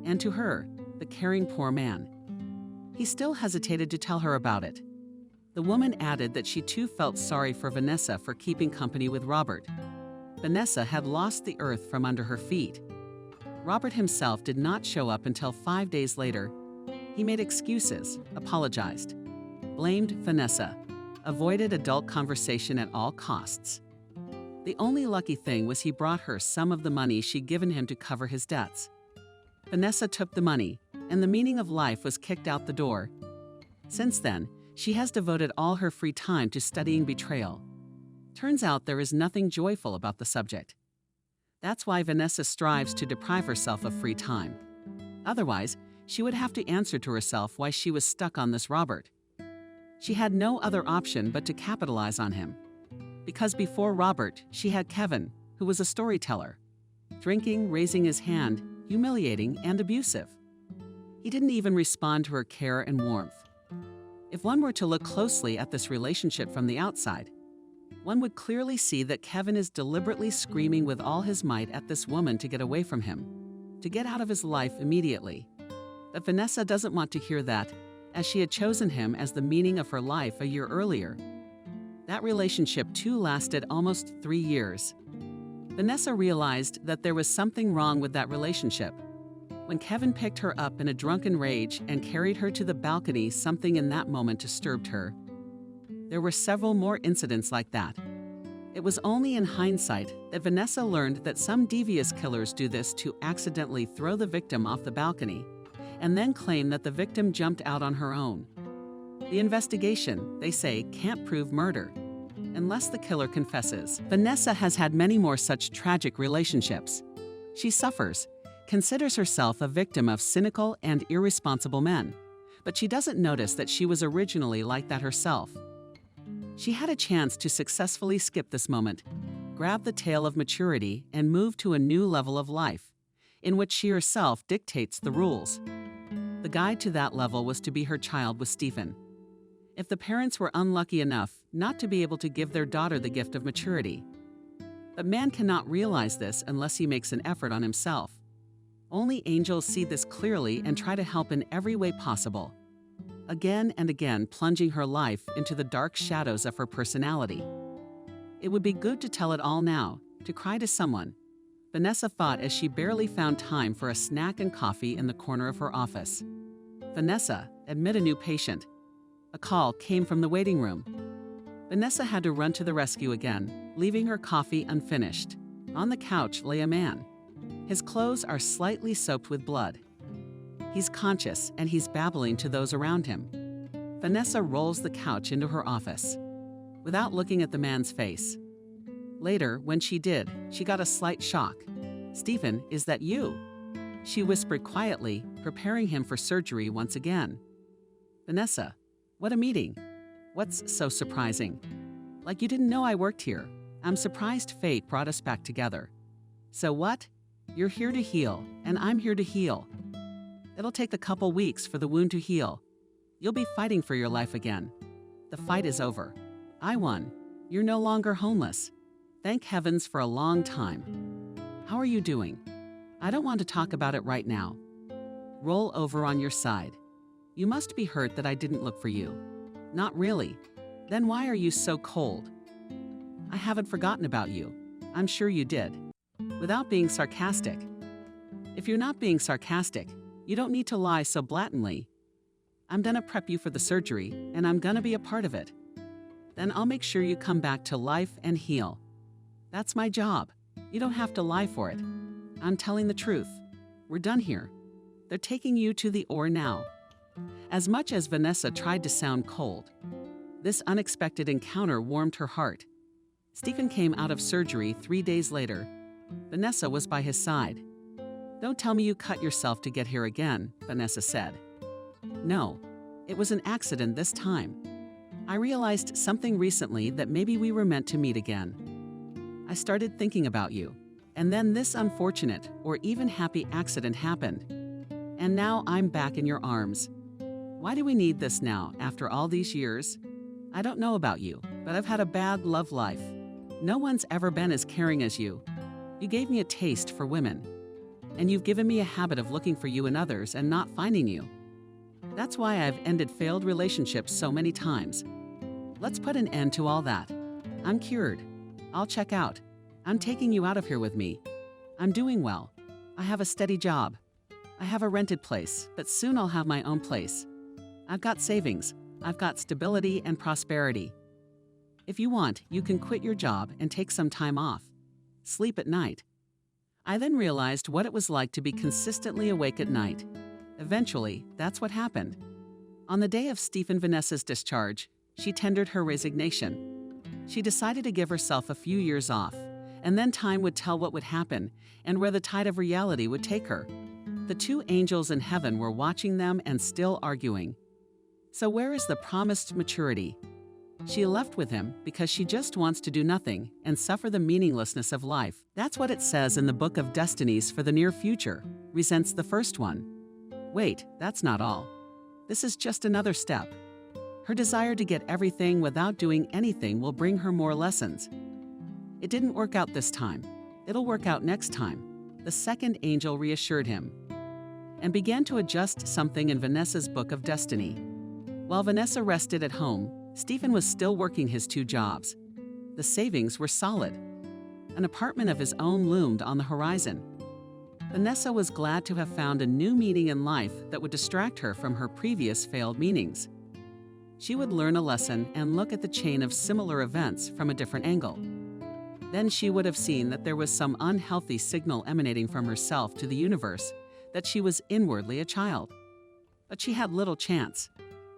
And to her, the caring poor man. He still hesitated to tell her about it. The woman added that she too felt sorry for Vanessa for keeping company with Robert. Vanessa had lost the earth from under her feet. Robert himself did not show up until 5 days later. He made excuses, apologized, blamed Vanessa, avoided adult conversation at all costs. The only lucky thing was he brought her some of the money she'd given him to cover his debts. Vanessa took the money, and the meaning of life was kicked out the door. Since then, she has devoted all her free time to studying betrayal. Turns out there is nothing joyful about the subject. That's why Vanessa strives to deprive herself of free time. Otherwise, she would have to answer to herself why she was stuck on this Robert. She had no other option but to capitalize on him. Because before Robert, she had Kevin, who was a storyteller. Drinking, raising his hand, humiliating, and abusive. He didn't even respond to her care and warmth. If one were to look closely at this relationship from the outside, one would clearly see that Kevin is deliberately screaming with all his might at this woman to get away from him, to get out of his life immediately. But Vanessa doesn't want to hear that, as she had chosen him as the meaning of her life a year earlier. That relationship too lasted almost 3 years. Vanessa realized that there was something wrong with that relationship. When Kevin picked her up in a drunken rage and carried her to the balcony, something in that moment disturbed her. There were several more incidents like that. It was only in hindsight that Vanessa learned that some devious killers do this to accidentally throw the victim off the balcony and then claim that the victim jumped out on her own. The investigation, they say, can't prove murder unless the killer confesses. Vanessa has had many more such tragic relationships. She suffers, considers herself a victim of cynical and irresponsible men, but she doesn't notice that she was originally like that herself. She had a chance to successfully skip this moment, grab the tail of maturity, and move to a new level of life, in which she herself dictates the rules. The guide to that level was to be her child with Stephen. If the parents were unlucky enough not to be able to give their daughter the gift of maturity. But man cannot realize this unless he makes an effort on himself. Only angels see this clearly and try to help in every way possible, again and again plunging her life into the dark shadows of her personality. It would be good to tell it all now, to cry to someone, Vanessa thought as she barely found time for a snack and coffee in the corner of her office. Vanessa, admit a new patient. A call came from the waiting room. Vanessa had to run to the rescue again, leaving her coffee unfinished. On the couch lay a man. His clothes are slightly soaked with blood. He's conscious and he's babbling to those around him. Vanessa rolls the couch into her office, without looking at the man's face. Later, when she did, she got a slight shock. "Stephen, is that you?" She whispered quietly, preparing him for surgery once again. "Vanessa, what a meeting. What's so surprising? Like you didn't know I worked here. I'm surprised fate brought us back together." "So what? You're here to heal, and I'm here to heal. It'll take a couple weeks for the wound to heal. You'll be fighting for your life again. The fight is over. I won. You're no longer homeless. Thank heavens for a long time. How are you doing? I don't want to talk about it right now. Roll over on your side. You must be hurt that I didn't look for you. Not really. Then why are you so cold? I haven't forgotten about you. I'm sure you did." Without being sarcastic. If you're not being sarcastic, you don't need to lie so blatantly. I'm gonna prep you for the surgery, and I'm gonna be a part of it. Then I'll make sure you come back to life and heal. That's my job. You don't have to lie for it. I'm telling the truth. We're done here. They're taking you to the OR now. As much as Vanessa tried to sound cold, this unexpected encounter warmed her heart. Stephen came out of surgery 3 days later. Vanessa was by his side. "Don't tell me you cut yourself to get here again," Vanessa said. "No, it was an accident this time. I realized something recently that maybe we were meant to meet again. I started thinking about you, and then this unfortunate or even happy accident happened. And now I'm back in your arms. Why do we need this now, after all these years? I don't know about you, but I've had a bad love life. No one's ever been as caring as you. You gave me a taste for women, and you've given me a habit of looking for you in others and not finding you. That's why I've ended failed relationships so many times. Let's put an end to all that. I'm cured. I'll check out. I'm taking you out of here with me. I'm doing well. I have a steady job. I have a rented place, but soon I'll have my own place. I've got savings. I've got stability and prosperity. If you want, you can quit your job and take some time off. Sleep at night." I then realized what it was like to be consistently awake at night. Eventually, that's what happened. On the day of Stephen Vanessa's discharge, she tendered her resignation. She decided to give herself a few years off, and then time would tell what would happen and where the tide of reality would take her. The two angels in heaven were watching them and still arguing. So where is the promised maturity? She left with him because she just wants to do nothing and suffer the meaninglessness of life. That's what it says in the Book of Destinies for the near future, resents the first one. Wait, that's not all. This is just another step. Her desire to get everything without doing anything will bring her more lessons. It didn't work out this time. It'll work out next time, the second angel reassured him, and began to adjust something in Vanessa's Book of Destiny. While Vanessa rested at home, Stephen was still working his 2 jobs. The savings were solid. An apartment of his own loomed on the horizon. Vanessa was glad to have found a new meaning in life that would distract her from her previous failed meanings. She would learn a lesson and look at the chain of similar events from a different angle. Then she would have seen that there was some unhealthy signal emanating from herself to the universe, that she was inwardly a child. But she had little chance.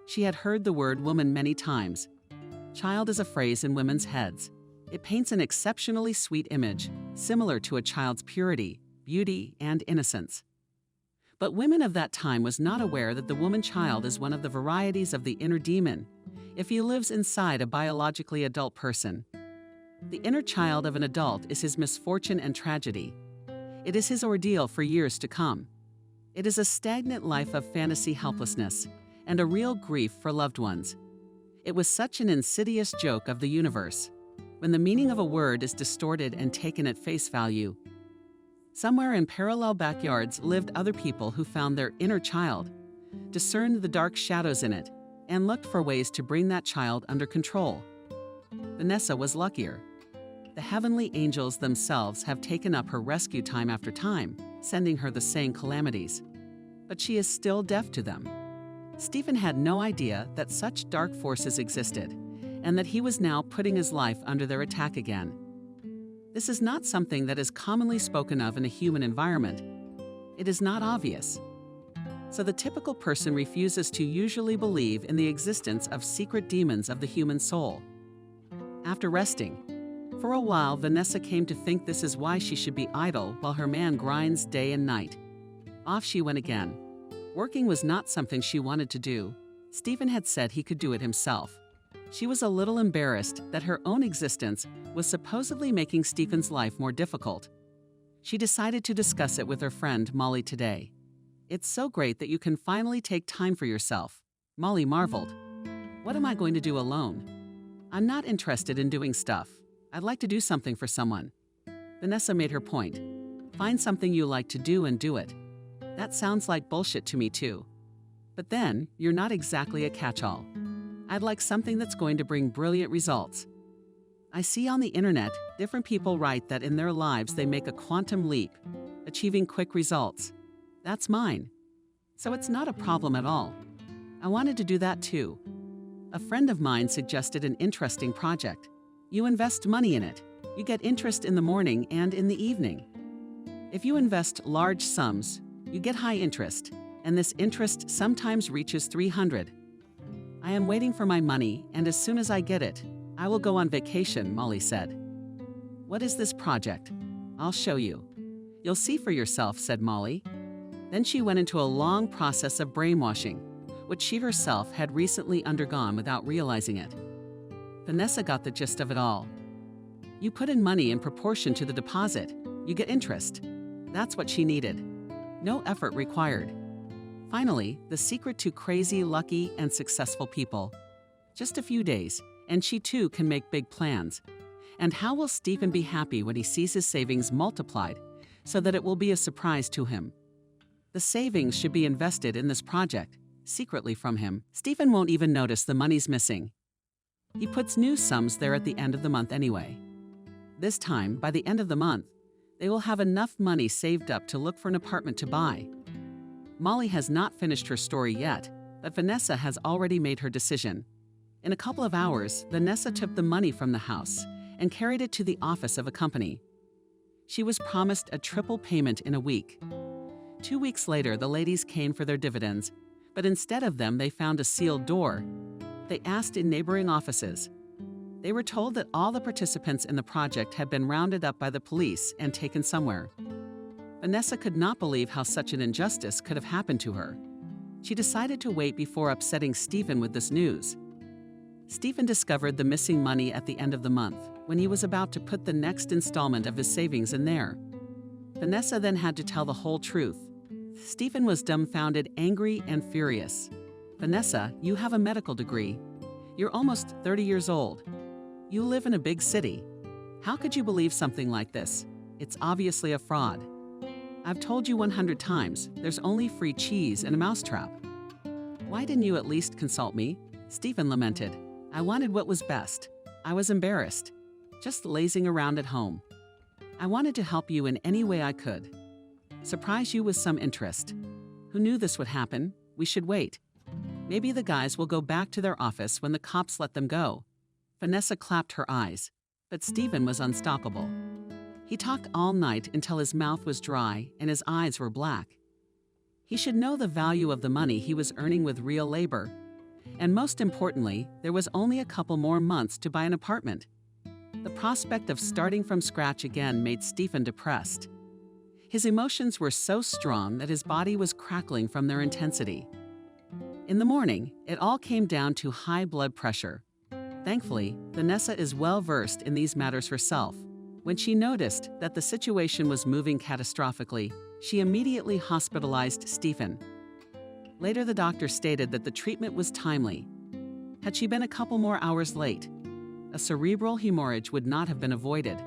She had heard the word woman many times. Child is a phrase in women's heads. It paints an exceptionally sweet image, similar to a child's purity, beauty, and innocence. But women of that time was not aware that the woman-child is one of the varieties of the inner demon, if he lives inside a biologically adult person. The inner child of an adult is his misfortune and tragedy. It is his ordeal for years to come. It is a stagnant life of fantasy helplessness, and a real grief for loved ones. It was such an insidious joke of the universe, when the meaning of a word is distorted and taken at face value. Somewhere in parallel backyards lived other people who found their inner child, discerned the dark shadows in it, and looked for ways to bring that child under control. Vanessa was luckier. The heavenly angels themselves have taken up her rescue time after time, sending her the same calamities. But she is still deaf to them. Stephen had no idea that such dark forces existed, and that he was now putting his life under their attack again. This is not something that is commonly spoken of in a human environment. It is not obvious. So the typical person refuses to usually believe in the existence of secret demons of the human soul. After resting, for a while Vanessa came to think this is why she should be idle while her man grinds day and night. Off she went again. Working was not something she wanted to do. Stephen had said he could do it himself. She was a little embarrassed that her own existence was supposedly making Stephen's life more difficult. She decided to discuss it with her friend Molly today. "It's so great that you can finally take time for yourself," Molly marveled. "What am I going to do alone? I'm not interested in doing stuff. I'd like to do something for someone." Vanessa made her point. "Find something you like to do and do it." "That sounds like bullshit to me too. But then, you're not exactly a catch-all. I'd like something that's going to bring brilliant results. I see on the internet, different people write that in their lives they make a quantum leap, achieving quick results. That's mine. So it's not a problem at all. I wanted to do that too." A friend of mine suggested an interesting project. You invest money in it. You get interest in the morning and in the evening. If you invest large sums, you get high interest, and this interest sometimes reaches 300. "I am waiting for my money, and as soon as I get it, I will go on vacation," Molly said. "What is this project? I'll show you. You'll see for yourself," said Molly. Then she went into a long process of brainwashing, which she herself had recently undergone without realizing it. Vanessa got the gist of it all. You put in money in proportion to the deposit, you get interest. That's what she needed. No effort required. Finally, the secret to crazy, lucky, and successful people. Just a few days, and she too can make big plans. And how will Stephen be happy when he sees his savings multiplied, so that it will be a surprise to him? The savings should be invested in this project, secretly from him. Stephen won't even notice the money's missing. He puts new sums there at the end of the month anyway. This time, by the end of the month, they will have enough money saved up to look for an apartment to buy. Molly has not finished her story yet, but Vanessa has already made her decision. In a couple of hours, Vanessa took the money from the house and carried it to the office of a company. She was promised a triple payment in a week. 2 weeks later, the ladies came for their dividends, but instead of them, they found a sealed door. They asked in neighboring offices. They were told that all the participants in the project had been rounded up by the police and taken somewhere. Vanessa could not believe how such an injustice could have happened to her. She decided to wait before upsetting Stephen with this news. Stephen discovered the missing money at the end of the month, when he was about to put the next installment of his savings in there. Vanessa then had to tell the whole truth. Stephen was dumbfounded, angry, and furious. "Vanessa, you have a medical degree. You're almost 30 years old. You live in a big city. How could you believe something like this? It's obviously a fraud. I've told you 100 times, there's only free cheese and a mousetrap. Why didn't you at least consult me?" Stephen lamented. "I wanted what was best. I was embarrassed. Just lazing around at home. I wanted to help you in any way I could. Surprise you with some interest. Who knew this would happen? We should wait. Maybe the guys will go back to their office when the cops let them go." Vanessa clapped her eyes, but Stephen was unstoppable. He talked all night until his mouth was dry and his eyes were black. He should know the value of the money he was earning with real labor. And most importantly, there was only a couple more months to buy an apartment. The prospect of starting from scratch again made Stephen depressed. His emotions were so strong that his body was crackling from their intensity. In the morning, it all came down to high blood pressure. Thankfully, Vanessa is well versed in these matters herself. When she noticed that the situation was moving catastrophically, she immediately hospitalized Stephen. Later, the doctor stated that the treatment was timely. Had she been a couple more hours late, a cerebral hemorrhage would not have been avoided.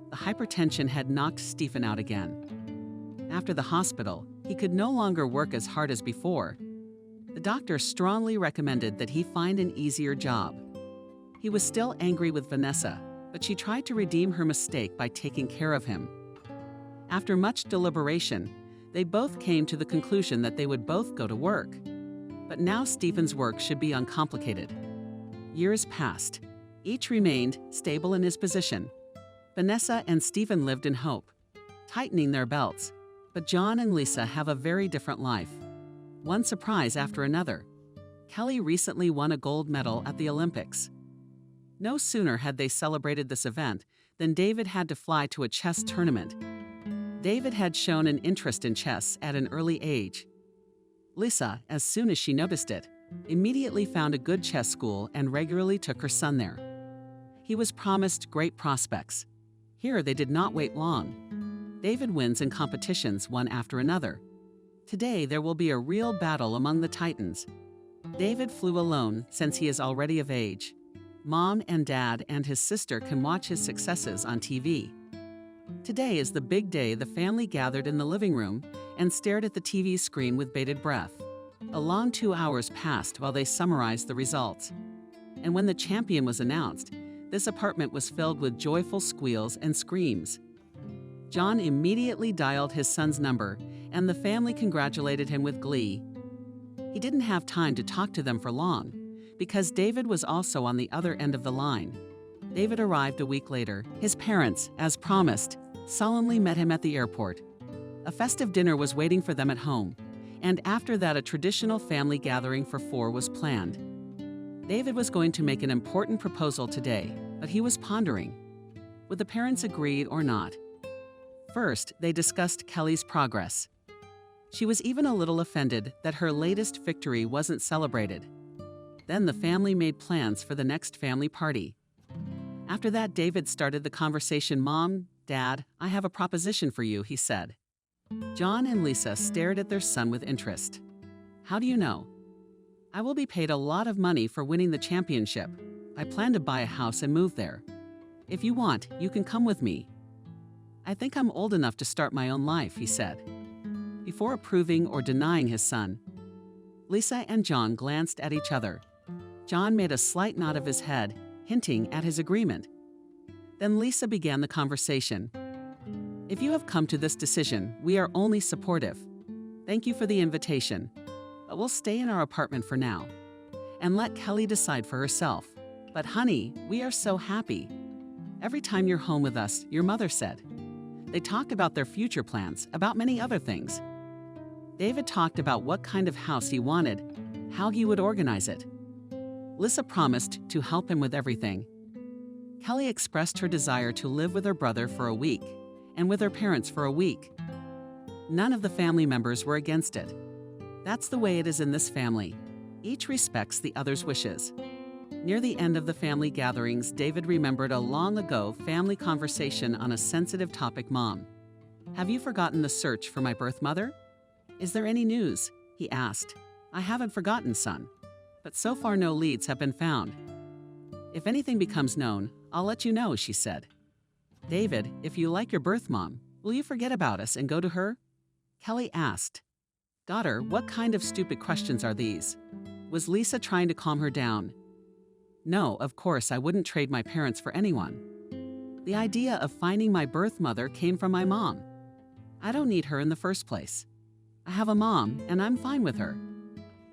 The hypertension had knocked Stephen out again. After the hospital, he could no longer work as hard as before. The doctor strongly recommended that he find an easier job. He was still angry with Vanessa, but she tried to redeem her mistake by taking care of him. After much deliberation, they both came to the conclusion that they would both go to work. But now Stephen's work should be uncomplicated. Years passed. Each remained stable in his position. Vanessa and Stephen lived in hope, tightening their belts. But John and Lisa have a very different life. One surprise after another. Kelly recently won a gold medal at the Olympics. No sooner had they celebrated this event than David had to fly to a chess tournament. David had shown an interest in chess at an early age. Lisa, as soon as she noticed it, immediately found a good chess school and regularly took her son there. He was promised great prospects. Here they did not wait long. David wins in competitions one after another. Today there will be a real battle among the Titans. David flew alone since he is already of age. Mom and Dad and his sister can watch his successes on TV. Today is the big day. The family gathered in the living room and stared at the TV screen with bated breath. A long 2 hours passed while they summarized the results. And when the champion was announced, this apartment was filled with joyful squeals and screams. John immediately dialed his son's number, and the family congratulated him with glee. He didn't have time to talk to them for long, because David was also on the other end of the line. David arrived a week later. His parents, as promised, solemnly met him at the airport. A festive dinner was waiting for them at home, and after that a traditional family gathering for 4 was planned. David was going to make an important proposal today, but he was pondering. Would the parents agree or not? First, they discussed Kelly's progress. She was even a little offended that her latest victory wasn't celebrated. Then the family made plans for the next family party. After that, David started the conversation. "Mom, Dad, I have a proposition for you," he said. John and Lisa stared at their son with interest. "How do you know?" "I will be paid a lot of money for winning the championship. I plan to buy a house and move there. If you want, you can come with me." "I think I'm old enough to start my own life," he said. Before approving or denying his son, Lisa and John glanced at each other. John made a slight nod of his head, hinting at his agreement. Then Lisa began the conversation. "If you have come to this decision, we are only supportive. Thank you for the invitation, but we'll stay in our apartment for now and let Kelly decide for herself. But honey, we are so happy. Every time you're home with us," your mother said. They talked about their future plans, about many other things. David talked about what kind of house he wanted, how he would organize it. Lisa promised to help him with everything. Kelly expressed her desire to live with her brother for a week and with her parents for a week. None of the family members were against it. That's the way it is in this family. Each respects the other's wishes. Near the end of the family gatherings, David remembered a long ago family conversation on a sensitive topic. "Mom, have you forgotten the search for my birth mother? Is there any news?" he asked. "I haven't forgotten, son, but so far no leads have been found. If anything becomes known, I'll let you know," she said. "David, if you like your birth mom, will you forget about us and go to her?" Kelly asked. "Daughter, what kind of stupid questions are these?" Was Lisa trying to calm her down? "No, of course I wouldn't trade my parents for anyone. The idea of finding my birth mother came from my mom. I don't need her in the first place. I have a mom, and I'm fine with her."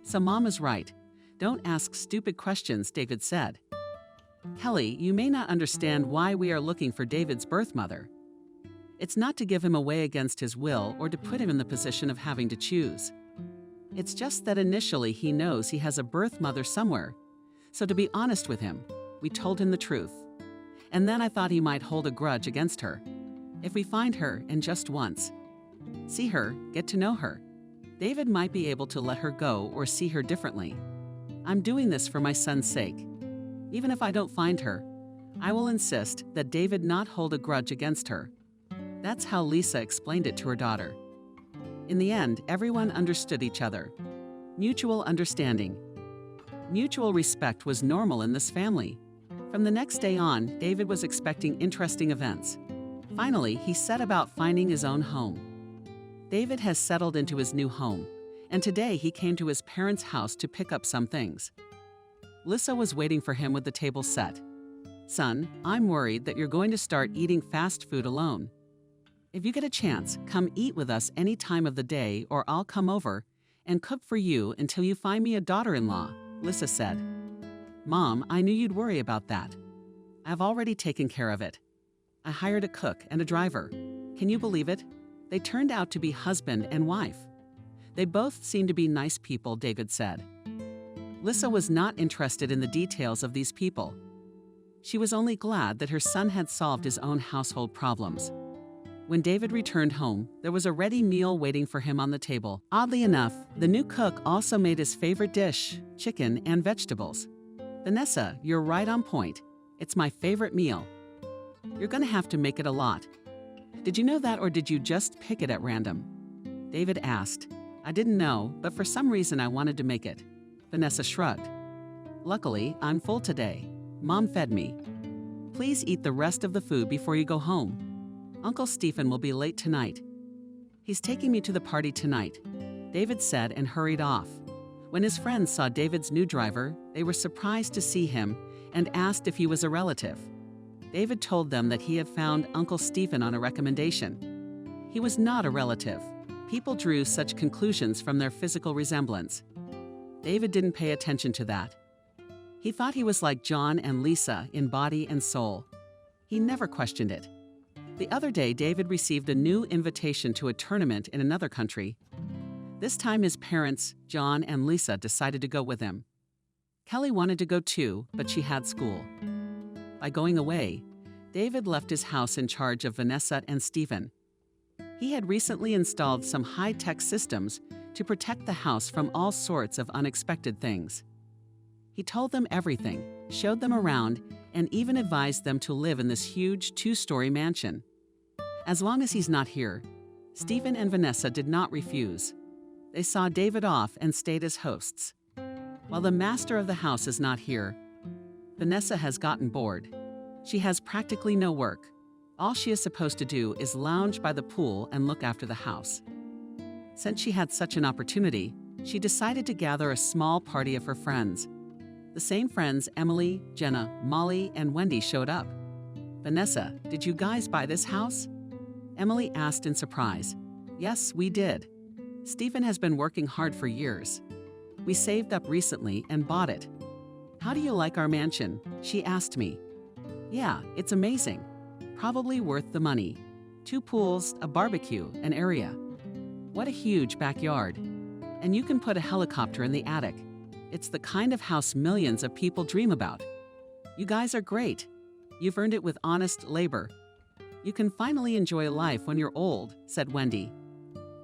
"So Mom is right. Don't ask stupid questions," David said. "Kelly, you may not understand why we are looking for David's birth mother. It's not to give him away against his will or to put him in the position of having to choose. It's just that initially he knows he has a birth mother somewhere. So to be honest with him, we told him the truth. And then I thought he might hold a grudge against her. If we find her, and just once, see her, get to know her, David might be able to let her go or see her differently. I'm doing this for my son's sake. Even if I don't find her, I will insist that David not hold a grudge against her." That's how Lisa explained it to her daughter. In the end, everyone understood each other. Mutual understanding. Mutual respect was normal in this family. From the next day on, David was expecting interesting events. Finally, he set about finding his own home. David has settled into his new home, and today he came to his parents' house to pick up some things. Lisa was waiting for him with the table set. "Son, I'm worried that you're going to start eating fast food alone. If you get a chance, come eat with us any time of the day, or I'll come over and cook for you until you find me a daughter-in-law," Lissa said. "Mom, I knew you'd worry about that. I've already taken care of it. I hired a cook and a driver. Can you believe it? They turned out to be husband and wife. They both seem to be nice people," David said. Lissa was not interested in the details of these people. She was only glad that her son had solved his own household problems. When David returned home, there was a ready meal waiting for him on the table. Oddly enough, the new cook also made his favorite dish, chicken and vegetables. "Vanessa, you're right on point. It's my favorite meal. You're gonna have to make it a lot. Did you know that, or did you just pick it at random?" David asked. "I didn't know, but for some reason I wanted to make it." Vanessa shrugged. "Luckily, I'm full today. Mom fed me. Please eat the rest of the food before you go home. Uncle Stephen will be late tonight. He's taking me to the party tonight," David said and hurried off. When his friends saw David's new driver, they were surprised to see him and asked if he was a relative. David told them that he had found Uncle Stephen on a recommendation. He was not a relative. People drew such conclusions from their physical resemblance. David didn't pay attention to that. He thought he was like John and Lisa in body and soul. He never questioned it. The other day, David received a new invitation to a tournament in another country. This time his parents, John and Lisa, decided to go with him. Kelly wanted to go too, but she had school. By going away, David left his house in charge of Vanessa and Stephen. He had recently installed some high-tech systems to protect the house from all sorts of unexpected things. He told them everything, showed them around, and even advised them to live in this huge 2-story mansion. As long as he's not here, Stephen and Vanessa did not refuse. They saw David off and stayed as hosts. While the master of the house is not here, Vanessa has gotten bored. She has practically no work. All she is supposed to do is lounge by the pool and look after the house. Since she had such an opportunity, she decided to gather a small party of her friends. The same friends Emily, Jenna, Molly, and Wendy showed up. "Vanessa, did you guys buy this house?" Emily asked in surprise. "Yes, we did. Stephen has been working hard for years. We saved up recently and bought it." "How do you like our mansion?" she asked me. "Yeah, it's amazing. Probably worth the money. 2 pools, a barbecue, an area. What a huge backyard. And you can put a helicopter in the attic. It's the kind of house millions of people dream about. You guys are great. You've earned it with honest labor. You can finally enjoy life when you're old," said Wendy.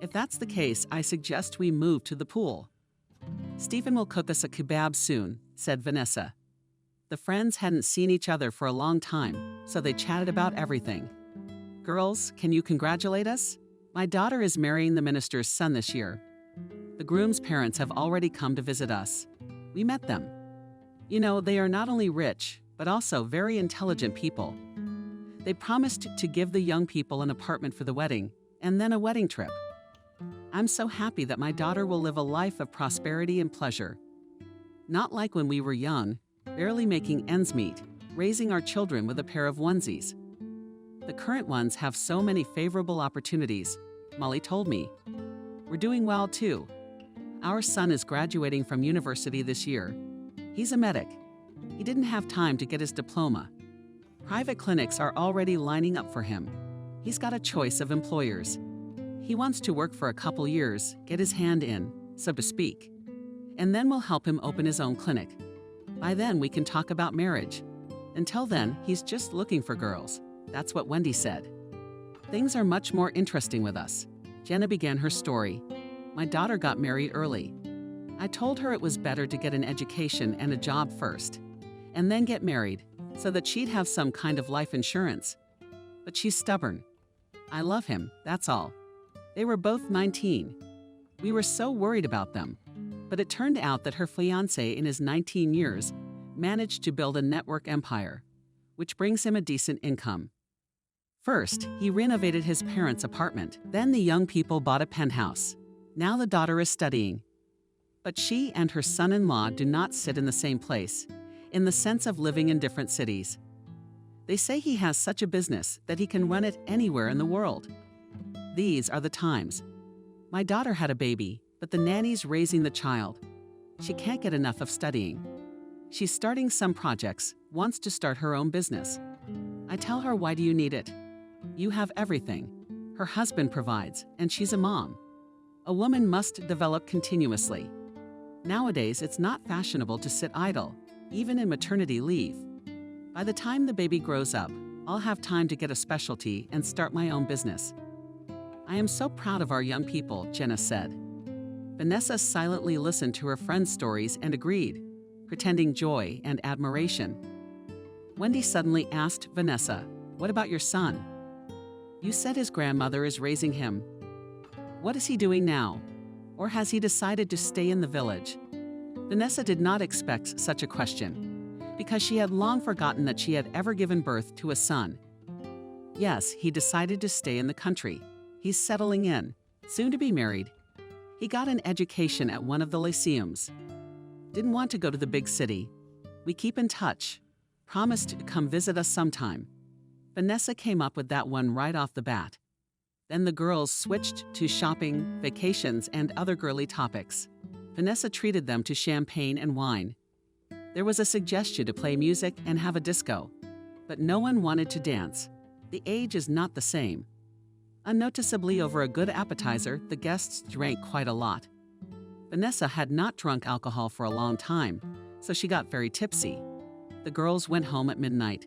"If that's the case, I suggest we move to the pool." "Stephen will cook us a kebab soon," said Vanessa. The friends hadn't seen each other for a long time, so they chatted about everything. "Girls, can you congratulate us? My daughter is marrying the minister's son this year. The groom's parents have already come to visit us. We met them. You know, they are not only rich, but also very intelligent people. They promised to give the young people an apartment for the wedding, and then a wedding trip. I'm so happy that my daughter will live a life of prosperity and pleasure. Not like when we were young, barely making ends meet, raising our children with a pair of onesies. The current ones have so many favorable opportunities," Molly told me. "We're doing well too. Our son is graduating from university this year. He's a medic. He didn't have time to get his diploma. Private clinics are already lining up for him. He's got a choice of employers. He wants to work for a couple years, get his hand in, so to speak. And then we'll help him open his own clinic. By then we can talk about marriage. Until then, he's just looking for girls." That's what Wendy said. "Things are much more interesting with us." Jenna began her story. "My daughter got married early. I told her it was better to get an education and a job first, and then get married, so that she'd have some kind of life insurance. But she's stubborn. I love him, that's all. They were both 19. We were so worried about them. But it turned out that her fiancé in his 19 years managed to build a network empire, which brings him a decent income. First, he renovated his parents' apartment. Then the young people bought a penthouse. Now the daughter is studying. But she and her son-in-law do not sit in the same place, in the sense of living in different cities. They say he has such a business that he can run it anywhere in the world. These are the times. My daughter had a baby, but the nanny's raising the child. She can't get enough of studying. She's starting some projects, wants to start her own business. I tell her, why do you need it? You have everything. Her husband provides, and she's a mom. A woman must develop continuously. Nowadays, it's not fashionable to sit idle, even in maternity leave. By the time the baby grows up, I'll have time to get a specialty and start my own business. I am so proud of our young people, Jenna said. Vanessa silently listened to her friend's stories and agreed, pretending joy and admiration. Wendy suddenly asked Vanessa, "What about your son? You said his grandmother is raising him. What is he doing now? Or has he decided to stay in the village?" Vanessa did not expect such a question, because she had long forgotten that she had ever given birth to a son. Yes, he decided to stay in the country. He's settling in, soon to be married. He got an education at one of the lyceums. Didn't want to go to the big city. We keep in touch. Promised to come visit us sometime. Vanessa came up with that one right off the bat. Then the girls switched to shopping, vacations, and other girly topics. Vanessa treated them to champagne and wine. There was a suggestion to play music and have a disco, but no one wanted to dance. The age is not the same. Unnoticeably, over a good appetizer, the guests drank quite a lot. Vanessa had not drunk alcohol for a long time, so she got very tipsy. The girls went home at midnight.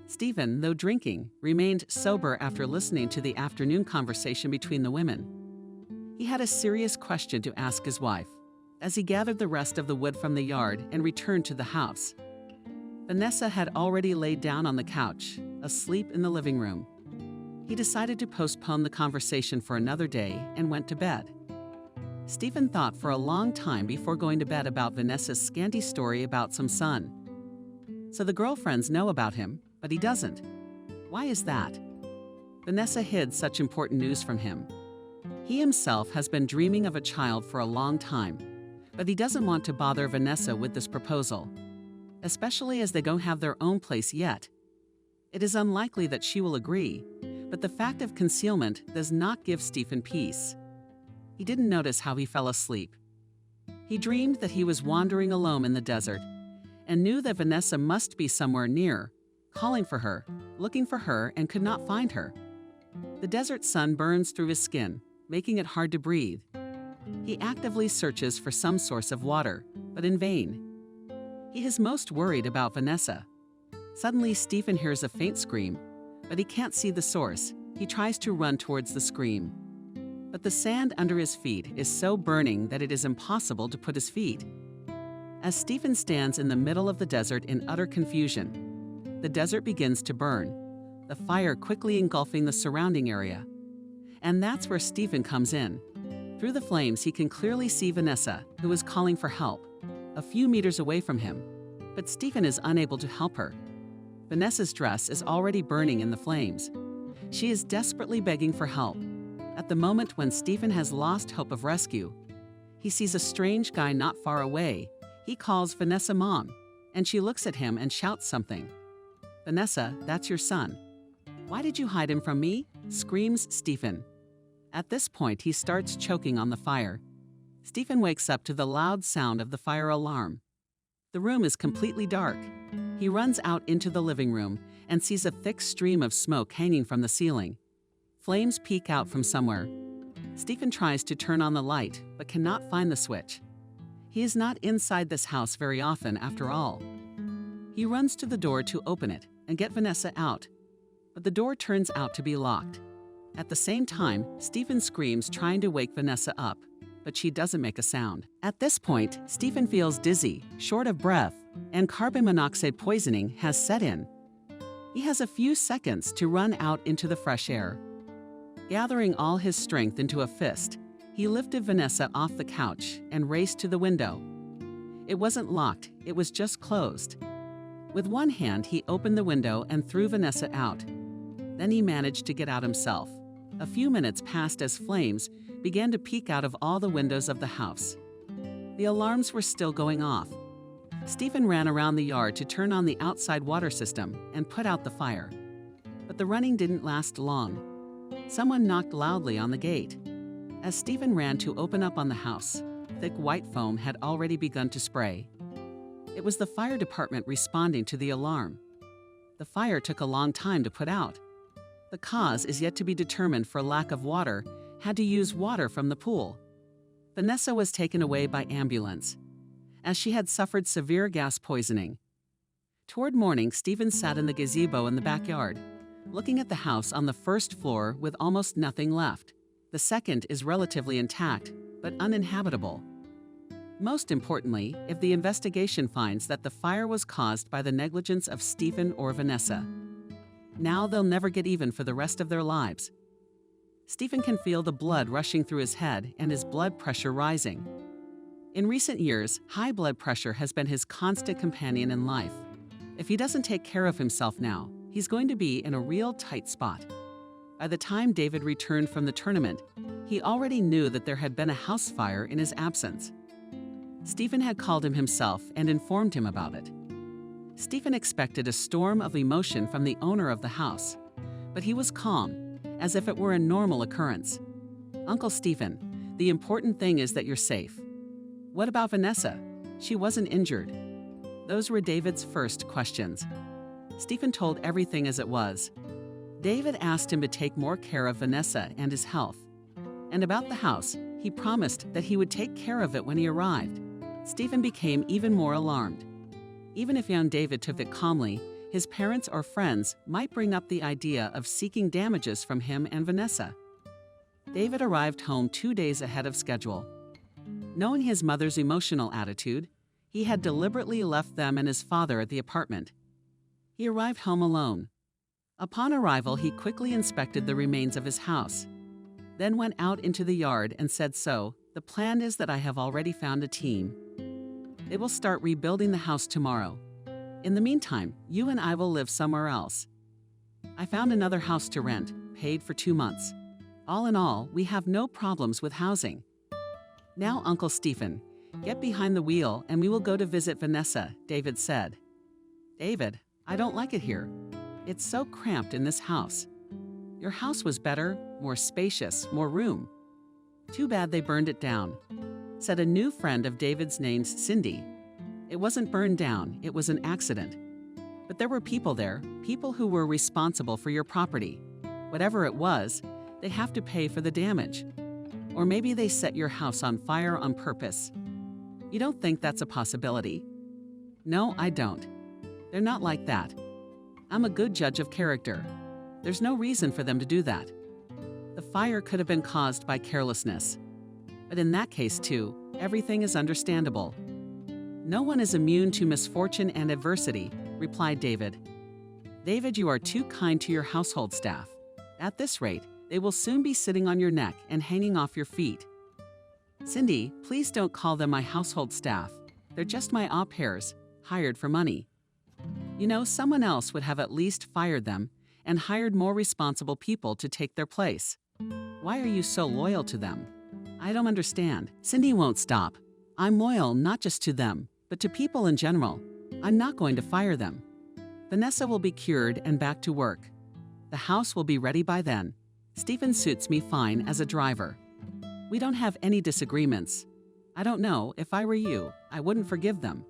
Stephen, though drinking, remained sober after listening to the afternoon conversation between the women. He had a serious question to ask his wife, as he gathered the rest of the wood from the yard and returned to the house. Vanessa had already laid down on the couch, asleep in the living room. He decided to postpone the conversation for another day and went to bed. Stephen thought for a long time before going to bed about Vanessa's scanty story about some son. So the girlfriends know about him, but he doesn't. Why is that? Vanessa hid such important news from him. He himself has been dreaming of a child for a long time, but he doesn't want to bother Vanessa with this proposal, especially as they don't have their own place yet. It is unlikely that she will agree, but the fact of concealment does not give Stephen peace. He didn't notice how he fell asleep. He dreamed that he was wandering alone in the desert and knew that Vanessa must be somewhere near, calling for her, looking for her, and could not find her. The desert sun burns through his skin, making it hard to breathe. He actively searches for some source of water, but in vain. He is most worried about Vanessa. Suddenly, Stephen hears a faint scream, but he can't see the source. He tries to run towards the scream. But the sand under his feet is so burning that it is impossible to put his feet. As Stephen stands in the middle of the desert in utter confusion, the desert begins to burn, the fire quickly engulfing the surrounding area. And that's where Stephen comes in. Through the flames, he can clearly see Vanessa, who is calling for help, a few meters away from him. But Stephen is unable to help her. Vanessa's dress is already burning in the flames. She is desperately begging for help. At the moment when Stephen has lost hope of rescue, he sees a strange guy not far away. He calls Vanessa Mom, and she looks at him and shouts something. "Vanessa, that's your son." "Why did you hide him from me?" screams Stephen. At this point, he starts choking on the fire. Stephen wakes up to the loud sound of the fire alarm. The room is completely dark. He runs out into the living room and sees a thick stream of smoke hanging from the ceiling. Flames peek out from somewhere. Stephen tries to turn on the light, but cannot find the switch. He is not inside this house very often, after all. He runs to the door to open it and get Vanessa out, but the door turns out to be locked. At the same time, Stephen screams, trying to wake Vanessa up, but she doesn't make a sound. At this point, Stephen feels dizzy, short of breath, and carbon monoxide poisoning has set in. He has a few seconds to run out into the fresh air. Gathering all his strength into a fist, he lifted Vanessa off the couch and raced to the window. It wasn't locked, it was just closed. With one hand, he opened the window and threw Vanessa out. Then he managed to get out himself. A few minutes passed as flames began to peek out of all the windows of the house. The alarms were still going off. Stephen ran around the yard to turn on the outside water system and put out the fire. But the running didn't last long. Someone knocked loudly on the gate. As Stephen ran to open up on the house, thick white foam had already begun to spray. It was the fire department responding to the alarm. The fire took a long time to put out. The cause is yet to be determined. For lack of water, had to use water from the pool. Vanessa was taken away by ambulance, as she had suffered severe gas poisoning. Toward morning, Stephen sat in the gazebo in the backyard, looking at the house on the first floor with almost nothing left. The second is relatively intact, but uninhabitable. Most importantly, if the investigation finds that the fire was caused by the negligence of Stephen or Vanessa, now they'll never get even for the rest of their lives. Stephen can feel the blood rushing through his head and his blood pressure rising. In recent years, high blood pressure has been his constant companion in life. If he doesn't take care of himself now, he's going to be in a real tight spot. By the time David returned from the tournament, he already knew that there had been a house fire in his absence. Stephen had called him himself and informed him about it. Stephen expected a storm of emotion from the owner of the house, but he was calm, as if it were a normal occurrence. "Uncle Stephen, the important thing is that you're safe." "What about Vanessa? She wasn't injured." Those were David's first questions. Stephen told everything as it was. David asked him to take more care of Vanessa and his health. And about the house, he promised that he would take care of it when he arrived. Stephen became even more alarmed. Even if young David took it calmly, his parents or friends might bring up the idea of seeking damages from him and Vanessa. David arrived home 2 days ahead of schedule. Knowing his mother's emotional attitude, he had deliberately left them and his father at the apartment. He arrived home alone. Upon arrival, he quickly inspected the remains of his house, then went out into the yard and said, "So, the plan is that I have already found a team. They will start rebuilding the house tomorrow. In the meantime, you and I will live somewhere else. I found another house to rent, paid for 2 months. All in all, we have no problems with housing. Now, Uncle Stephen, get behind the wheel and we will go to visit Vanessa," David said. "David, I don't like it here. It's so cramped in this house. Your house was better, more spacious, more room." "Too bad they burned it down," said a new friend of David's named Cindy. "It wasn't burned down, it was an accident. But there were people there, people who were responsible for your property. Whatever it was, they have to pay for the damage. Or maybe they set your house on fire on purpose. You don't think that's a possibility?" "No, I don't. They're not like that. I'm a good judge of character. There's no reason for them to do that. The fire could have been caused by carelessness. But in that case, too, everything is understandable." "No one is immune to misfortune and adversity," replied David. "David, you are too kind to your household staff. At this rate, they will soon be sitting on your neck and hanging off your feet." "Cindy, please don't call them my household staff. They're just my au pairs, hired for money. You know, someone else would have at least fired them and hired more responsible people to take their place. Why are you so loyal to them? I don't understand." "Cindy won't stop. I'm loyal not just to them, but to people in general. I'm not going to fire them. Vanessa will be cured and back to work. The house will be ready by then. Stephen suits me fine as a driver. We don't have any disagreements. I don't know, if I were you, I wouldn't forgive them.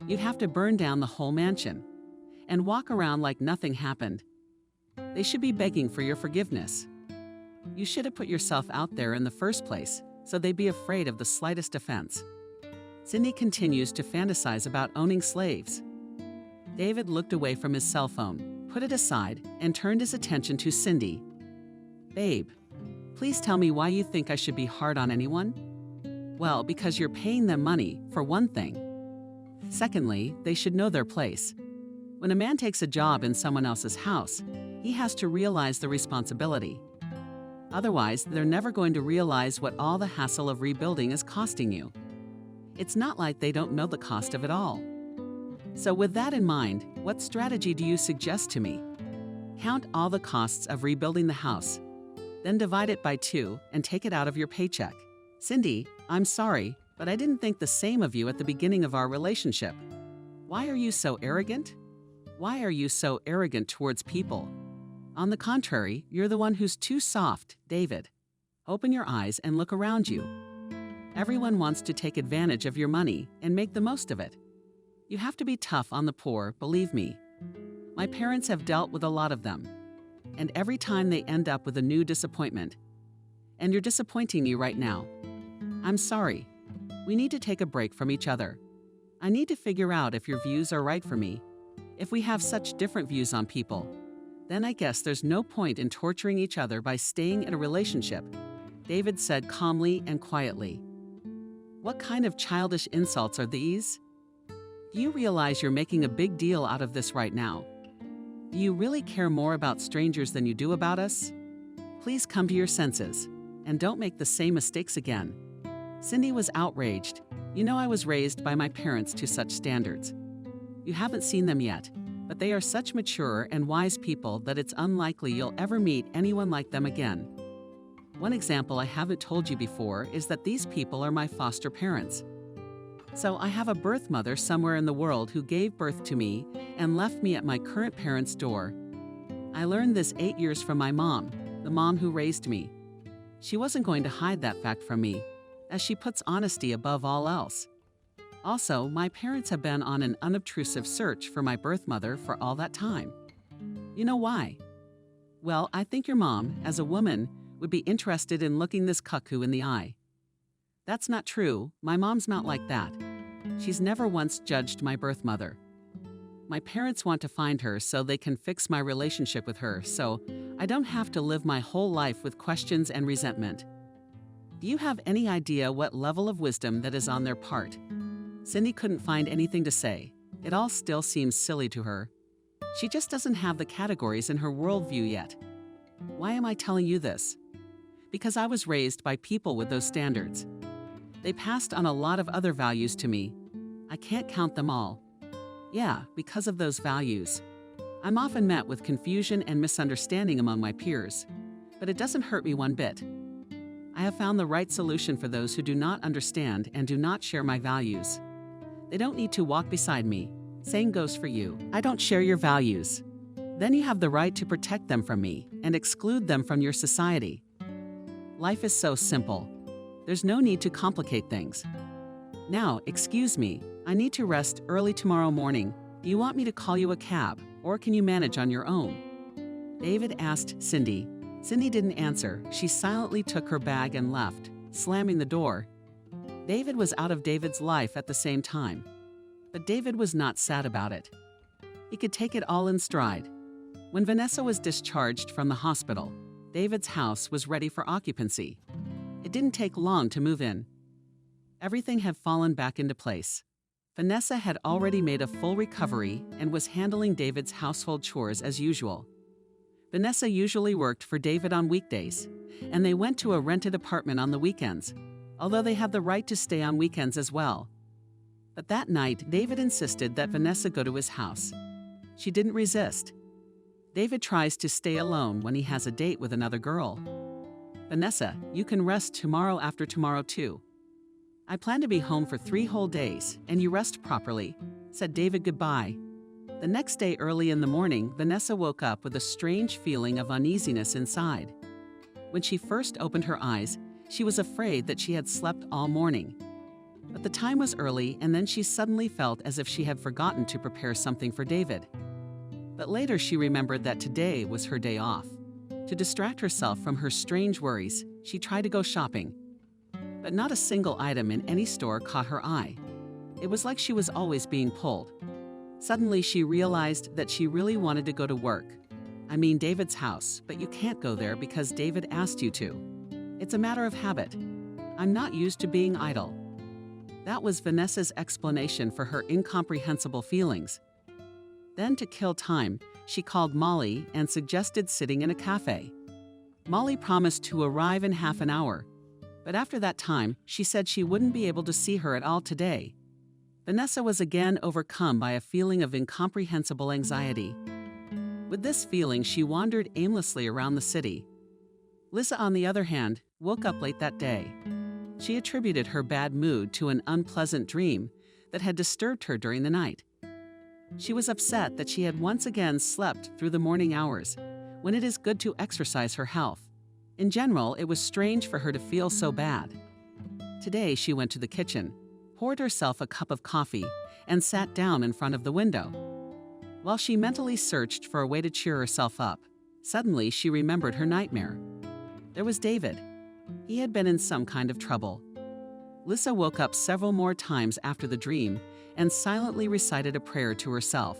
You'd have to burn down the whole mansion and walk around like nothing happened. They should be begging for your forgiveness. You should have put yourself out there in the first place, so they'd be afraid of the slightest offense." Cindy continues to fantasize about owning slaves. David looked away from his cell phone, put it aside, and turned his attention to Cindy. "Babe, please tell me why you think I should be hard on anyone?" "Well, because you're paying them money, for one thing. Secondly, they should know their place. When a man takes a job in someone else's house, he has to realize the responsibility. Otherwise, they're never going to realize what all the hassle of rebuilding is costing you. It's not like they don't know the cost of it all. So with that in mind, what strategy do you suggest to me? Count all the costs of rebuilding the house, then divide it by 2 and take it out of your paycheck. Cindy, I'm sorry, but I didn't think the same of you at the beginning of our relationship. Why are you so arrogant? Why are you so arrogant towards people? On the contrary, you're the one who's too soft, David. Open your eyes and look around you. Everyone wants to take advantage of your money and make the most of it. You have to be tough on the poor, believe me. My parents have dealt with a lot of them, and every time they end up with a new disappointment. And you're disappointing me right now. I'm sorry. We need to take a break from each other. I need to figure out if your views are right for me. If we have such different views on people, then I guess there's no point in torturing each other by staying in a relationship, David said calmly and quietly. What kind of childish insults are these? Do you realize you're making a big deal out of this right now? Do you really care more about strangers than you do about us? Please come to your senses, and don't make the same mistakes again. Cindy was outraged. You know I was raised by my parents to such standards. You haven't seen them yet, but they are such mature and wise people that it's unlikely you'll ever meet anyone like them again. One example I haven't told you before is that these people are my foster parents. So I have a birth mother somewhere in the world who gave birth to me and left me at my current parents' door. I learned this 8 years from my mom, the mom who raised me. She wasn't going to hide that fact from me, as she puts honesty above all else. Also, my parents have been on an unobtrusive search for my birth mother for all that time. You know why? Well, I think your mom, as a woman, would be interested in looking this cuckoo in the eye. That's not true. My mom's not like that. She's never once judged my birth mother. My parents want to find her so they can fix my relationship with her, so I don't have to live my whole life with questions and resentment. Do you have any idea what level of wisdom that is on their part? Cindy couldn't find anything to say. It all still seems silly to her. She just doesn't have the categories in her worldview yet. Why am I telling you this? Because I was raised by people with those standards. They passed on a lot of other values to me. I can't count them all. Yeah, because of those values. I'm often met with confusion and misunderstanding among my peers, but it doesn't hurt me one bit. I have found the right solution for those who do not understand and do not share my values. They don't need to walk beside me. Same goes for you. I don't share your values. Then you have the right to protect them from me and exclude them from your society. Life is so simple. There's no need to complicate things. Now, excuse me, I need to rest early tomorrow morning. Do you want me to call you a cab, or can you manage on your own? David asked Cindy. Cindy didn't answer. She silently took her bag and left, slamming the door. David was out of David's life at the same time. But David was not sad about it. He could take it all in stride. When Vanessa was discharged from the hospital, David's house was ready for occupancy. It didn't take long to move in. Everything had fallen back into place. Vanessa had already made a full recovery and was handling David's household chores as usual. Vanessa usually worked for David on weekdays, and they went to a rented apartment on the weekends, although they had the right to stay on weekends as well. But that night, David insisted that Vanessa go to his house. She didn't resist. David tries to stay alone when he has a date with another girl. Vanessa, you can rest tomorrow after tomorrow too. I plan to be home for 3 whole days, and you rest properly, said David goodbye. The next day early in the morning, Vanessa woke up with a strange feeling of uneasiness inside. When she first opened her eyes, she was afraid that she had slept all morning. But the time was early, and then she suddenly felt as if she had forgotten to prepare something for David. But later she remembered that today was her day off. To distract herself from her strange worries, she tried to go shopping. But not a single item in any store caught her eye. It was like she was always being pulled. Suddenly she realized that she really wanted to go to work. I mean David's house, but you can't go there because David asked you to. It's a matter of habit. I'm not used to being idle. That was Vanessa's explanation for her incomprehensible feelings. Then, to kill time, she called Molly and suggested sitting in a cafe. Molly promised to arrive in half an hour, but after that time, she said she wouldn't be able to see her at all today. Vanessa was again overcome by a feeling of incomprehensible anxiety. With this feeling, she wandered aimlessly around the city. Lisa, on the other hand, woke up late that day. She attributed her bad mood to an unpleasant dream that had disturbed her during the night. She was upset that she had once again slept through the morning hours, when it is good to exercise her health. In general, it was strange for her to feel so bad. Today, she went to the kitchen, poured herself a cup of coffee, and sat down in front of the window. While she mentally searched for a way to cheer herself up, suddenly she remembered her nightmare. There was David. He had been in some kind of trouble. Lisa woke up several more times after the dream and silently recited a prayer to herself.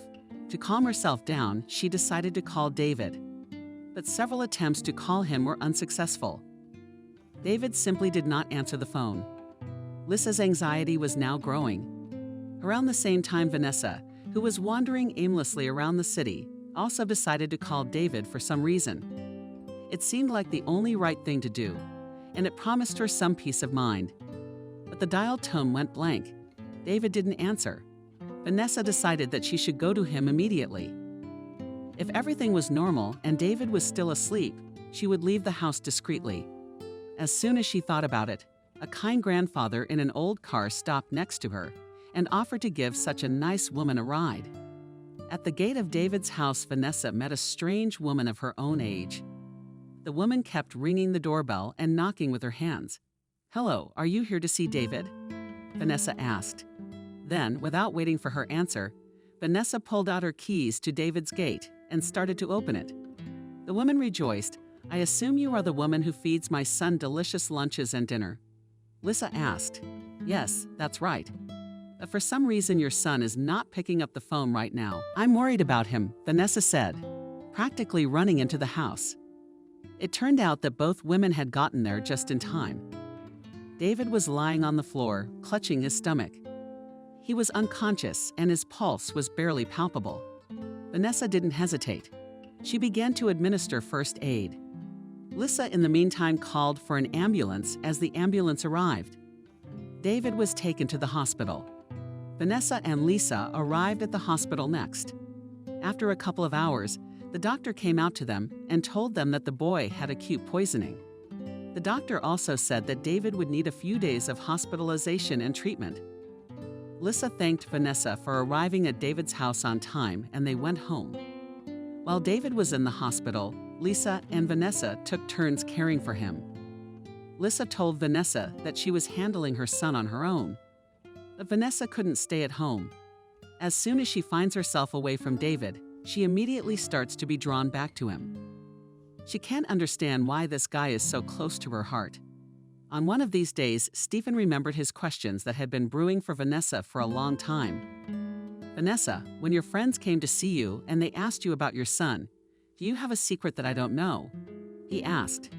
To calm herself down, she decided to call David. But several attempts to call him were unsuccessful. David simply did not answer the phone. Lisa's anxiety was now growing. Around the same time, Vanessa, who was wandering aimlessly around the city, also decided to call David for some reason. It seemed like the only right thing to do, and it promised her some peace of mind. But the dial tone went blank. David didn't answer. Vanessa decided that she should go to him immediately. If everything was normal and David was still asleep, she would leave the house discreetly. As soon as she thought about it, a kind grandfather in an old car stopped next to her and offered to give such a nice woman a ride. At the gate of David's house, Vanessa met a strange woman of her own age. The woman kept ringing the doorbell and knocking with her hands. "Hello, are you here to see David?" Vanessa asked. Then, without waiting for her answer, Vanessa pulled out her keys to David's gate and started to open it. The woman rejoiced. "I assume you are the woman who feeds my son delicious lunches and dinner." Lisa asked. "Yes, that's right. But for some reason your son is not picking up the phone right now. I'm worried about him," Vanessa said, practically running into the house. It turned out that both women had gotten there just in time. David was lying on the floor, clutching his stomach. He was unconscious and his pulse was barely palpable. Vanessa didn't hesitate. She began to administer first aid. Lisa, in the meantime, called for an ambulance as the ambulance arrived. David was taken to the hospital. Vanessa and Lisa arrived at the hospital next. After a couple of hours, the doctor came out to them and told them that the boy had acute poisoning. The doctor also said that David would need a few days of hospitalization and treatment. Lisa thanked Vanessa for arriving at David's house on time, and they went home. While David was in the hospital, Lisa and Vanessa took turns caring for him. Lisa told Vanessa that she was handling her son on her own. But Vanessa couldn't stay at home. As soon as she finds herself away from David, she immediately starts to be drawn back to him. She can't understand why this guy is so close to her heart. On one of these days, Stephen remembered his questions that had been brewing for Vanessa for a long time. "Vanessa, when your friends came to see you and they asked you about your son, do you have a secret that I don't know?" he asked.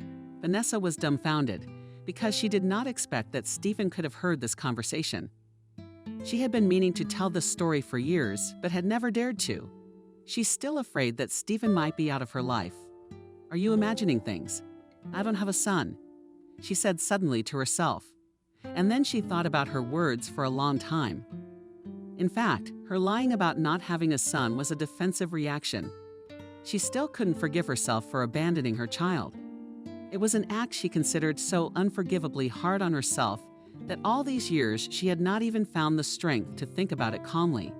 Vanessa was dumbfounded because she did not expect that Stephen could have heard this conversation. She had been meaning to tell this story for years, but had never dared to. She's still afraid that Stephen might be out of her life. "Are you imagining things? I don't have a son," she said suddenly to herself. And then she thought about her words for a long time. In fact, her lying about not having a son was a defensive reaction. She still couldn't forgive herself for abandoning her child. It was an act she considered so unforgivably hard on herself that all these years she had not even found the strength to think about it calmly.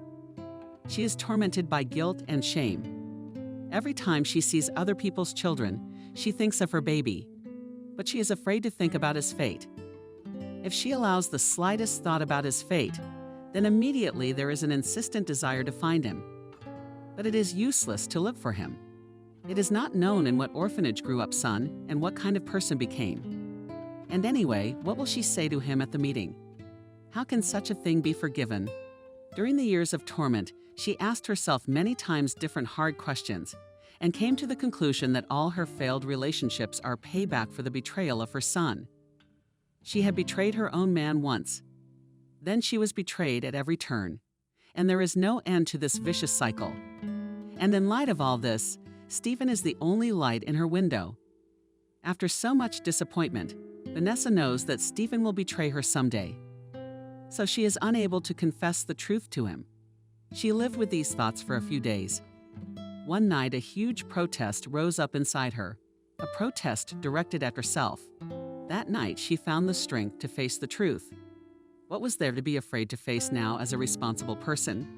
She is tormented by guilt and shame. Every time she sees other people's children, she thinks of her baby, but she is afraid to think about his fate. If she allows the slightest thought about his fate, then immediately there is an insistent desire to find him. But it is useless to look for him. It is not known in what orphanage grew up son and what kind of person became. And anyway, what will she say to him at the meeting? How can such a thing be forgiven? During the years of torment, she asked herself many times different hard questions and came to the conclusion that all her failed relationships are payback for the betrayal of her son. She had betrayed her own man once. Then she was betrayed at every turn, and there is no end to this vicious cycle. And in light of all this, Stephen is the only light in her window. After so much disappointment, Vanessa knows that Stephen will betray her someday. So she is unable to confess the truth to him. She lived with these thoughts for a few days. One night, a huge protest rose up inside her, a protest directed at herself. That night, she found the strength to face the truth. What was there to be afraid to face now as a responsible person?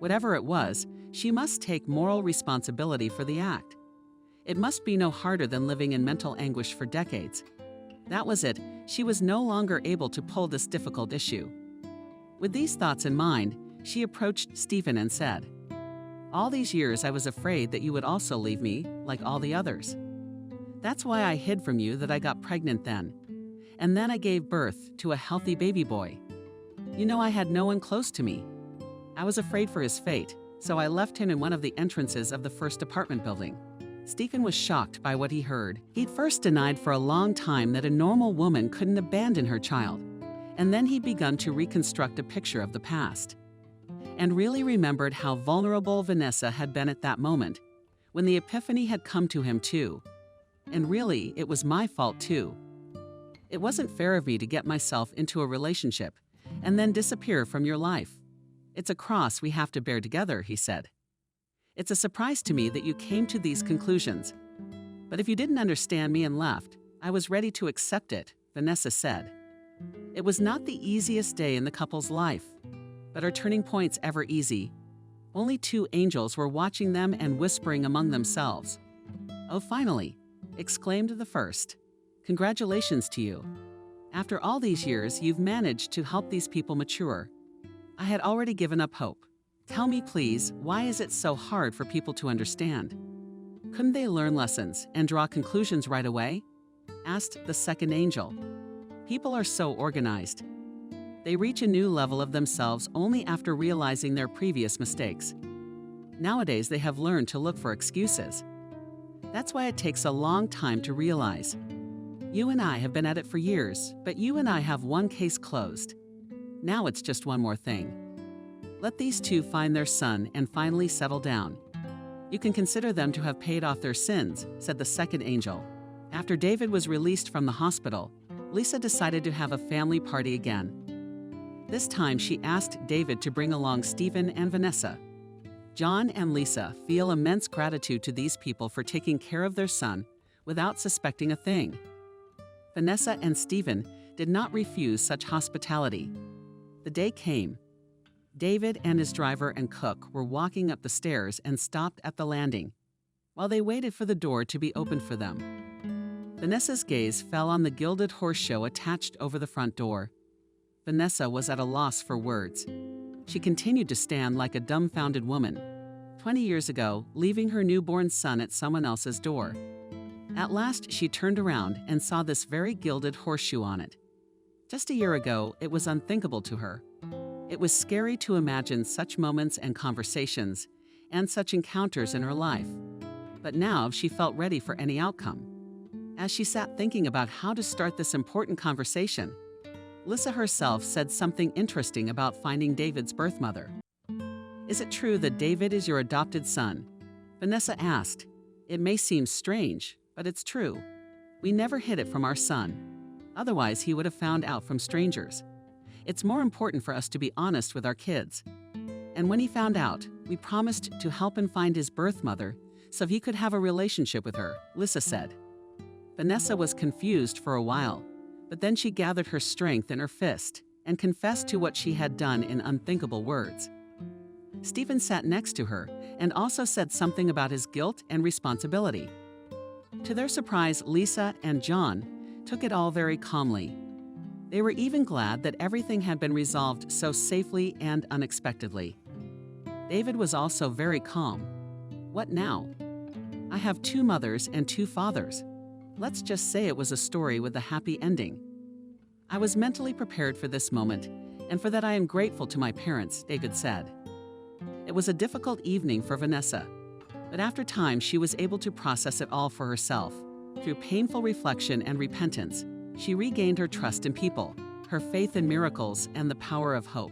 Whatever it was, she must take moral responsibility for the act. It must be no harder than living in mental anguish for decades. That was it. She was no longer able to pull this difficult issue. With these thoughts in mind, she approached Stephen and said, "All these years I was afraid that you would also leave me, like all the others. That's why I hid from you that I got pregnant then. And then I gave birth to a healthy baby boy. You know, I had no one close to me. I was afraid for his fate, so I left him in one of the entrances of the first apartment building." Stephen was shocked by what he heard. He'd first denied for a long time that a normal woman couldn't abandon her child, and then he'd begun to reconstruct a picture of the past, and really remembered how vulnerable Vanessa had been at that moment, when the epiphany had come to him too. And really, it was my fault too. It wasn't fair of me to get myself into a relationship and then disappear from your life. It's a cross we have to bear together, he said. It's a surprise to me that you came to these conclusions. But if you didn't understand me and left, I was ready to accept it, Vanessa said. It was not the easiest day in the couple's life, but are turning points ever easy? Only two angels were watching them and whispering among themselves. "Oh, finally," exclaimed the first. "Congratulations to you. After all these years, you've managed to help these people mature. I had already given up hope. Tell me, please, why is it so hard for people to understand? Couldn't they learn lessons and draw conclusions right away?" asked the second angel. "People are so organized. They reach a new level of themselves only after realizing their previous mistakes. Nowadays, they have learned to look for excuses. That's why it takes a long time to realize. You and I have been at it for years, but you and I have one case closed. Now it's just one more thing. Let these two find their son and finally settle down. You can consider them to have paid off their sins," said the second angel. After David was released from the hospital, Lisa decided to have a family party again. This time she asked David to bring along Stephen and Vanessa. John and Lisa feel immense gratitude to these people for taking care of their son without suspecting a thing. Vanessa and Stephen did not refuse such hospitality. The day came. David and his driver and cook were walking up the stairs and stopped at the landing, while they waited for the door to be opened for them. Vanessa's gaze fell on the gilded horse show attached over the front door. Vanessa was at a loss for words. She continued to stand like a dumbfounded woman, 20 years ago, leaving her newborn son at someone else's door. At last, she turned around and saw this very gilded horseshoe on it. Just a year ago, it was unthinkable to her. It was scary to imagine such moments and conversations and such encounters in her life. But now she felt ready for any outcome. As she sat thinking about how to start this important conversation, Lisa herself said something interesting about finding David's birth mother. "Is it true that David is your adopted son?" Vanessa asked. "It may seem strange, but it's true. We never hid it from our son. Otherwise, he would have found out from strangers. It's more important for us to be honest with our kids. And when he found out, we promised to help him find his birth mother so he could have a relationship with her," Lisa said. Vanessa was confused for a while, but then she gathered her strength in her fist and confessed to what she had done in unthinkable words. Stephen sat next to her and also said something about his guilt and responsibility. To their surprise, Lisa and John took it all very calmly. They were even glad that everything had been resolved so safely and unexpectedly. David was also very calm. "What now? I have two mothers and two fathers. Let's just say it was a story with a happy ending. I was mentally prepared for this moment, and for that I am grateful to my parents," David said. It was a difficult evening for Vanessa, but after time she was able to process it all for herself. Through painful reflection and repentance, she regained her trust in people, her faith in miracles, and the power of hope.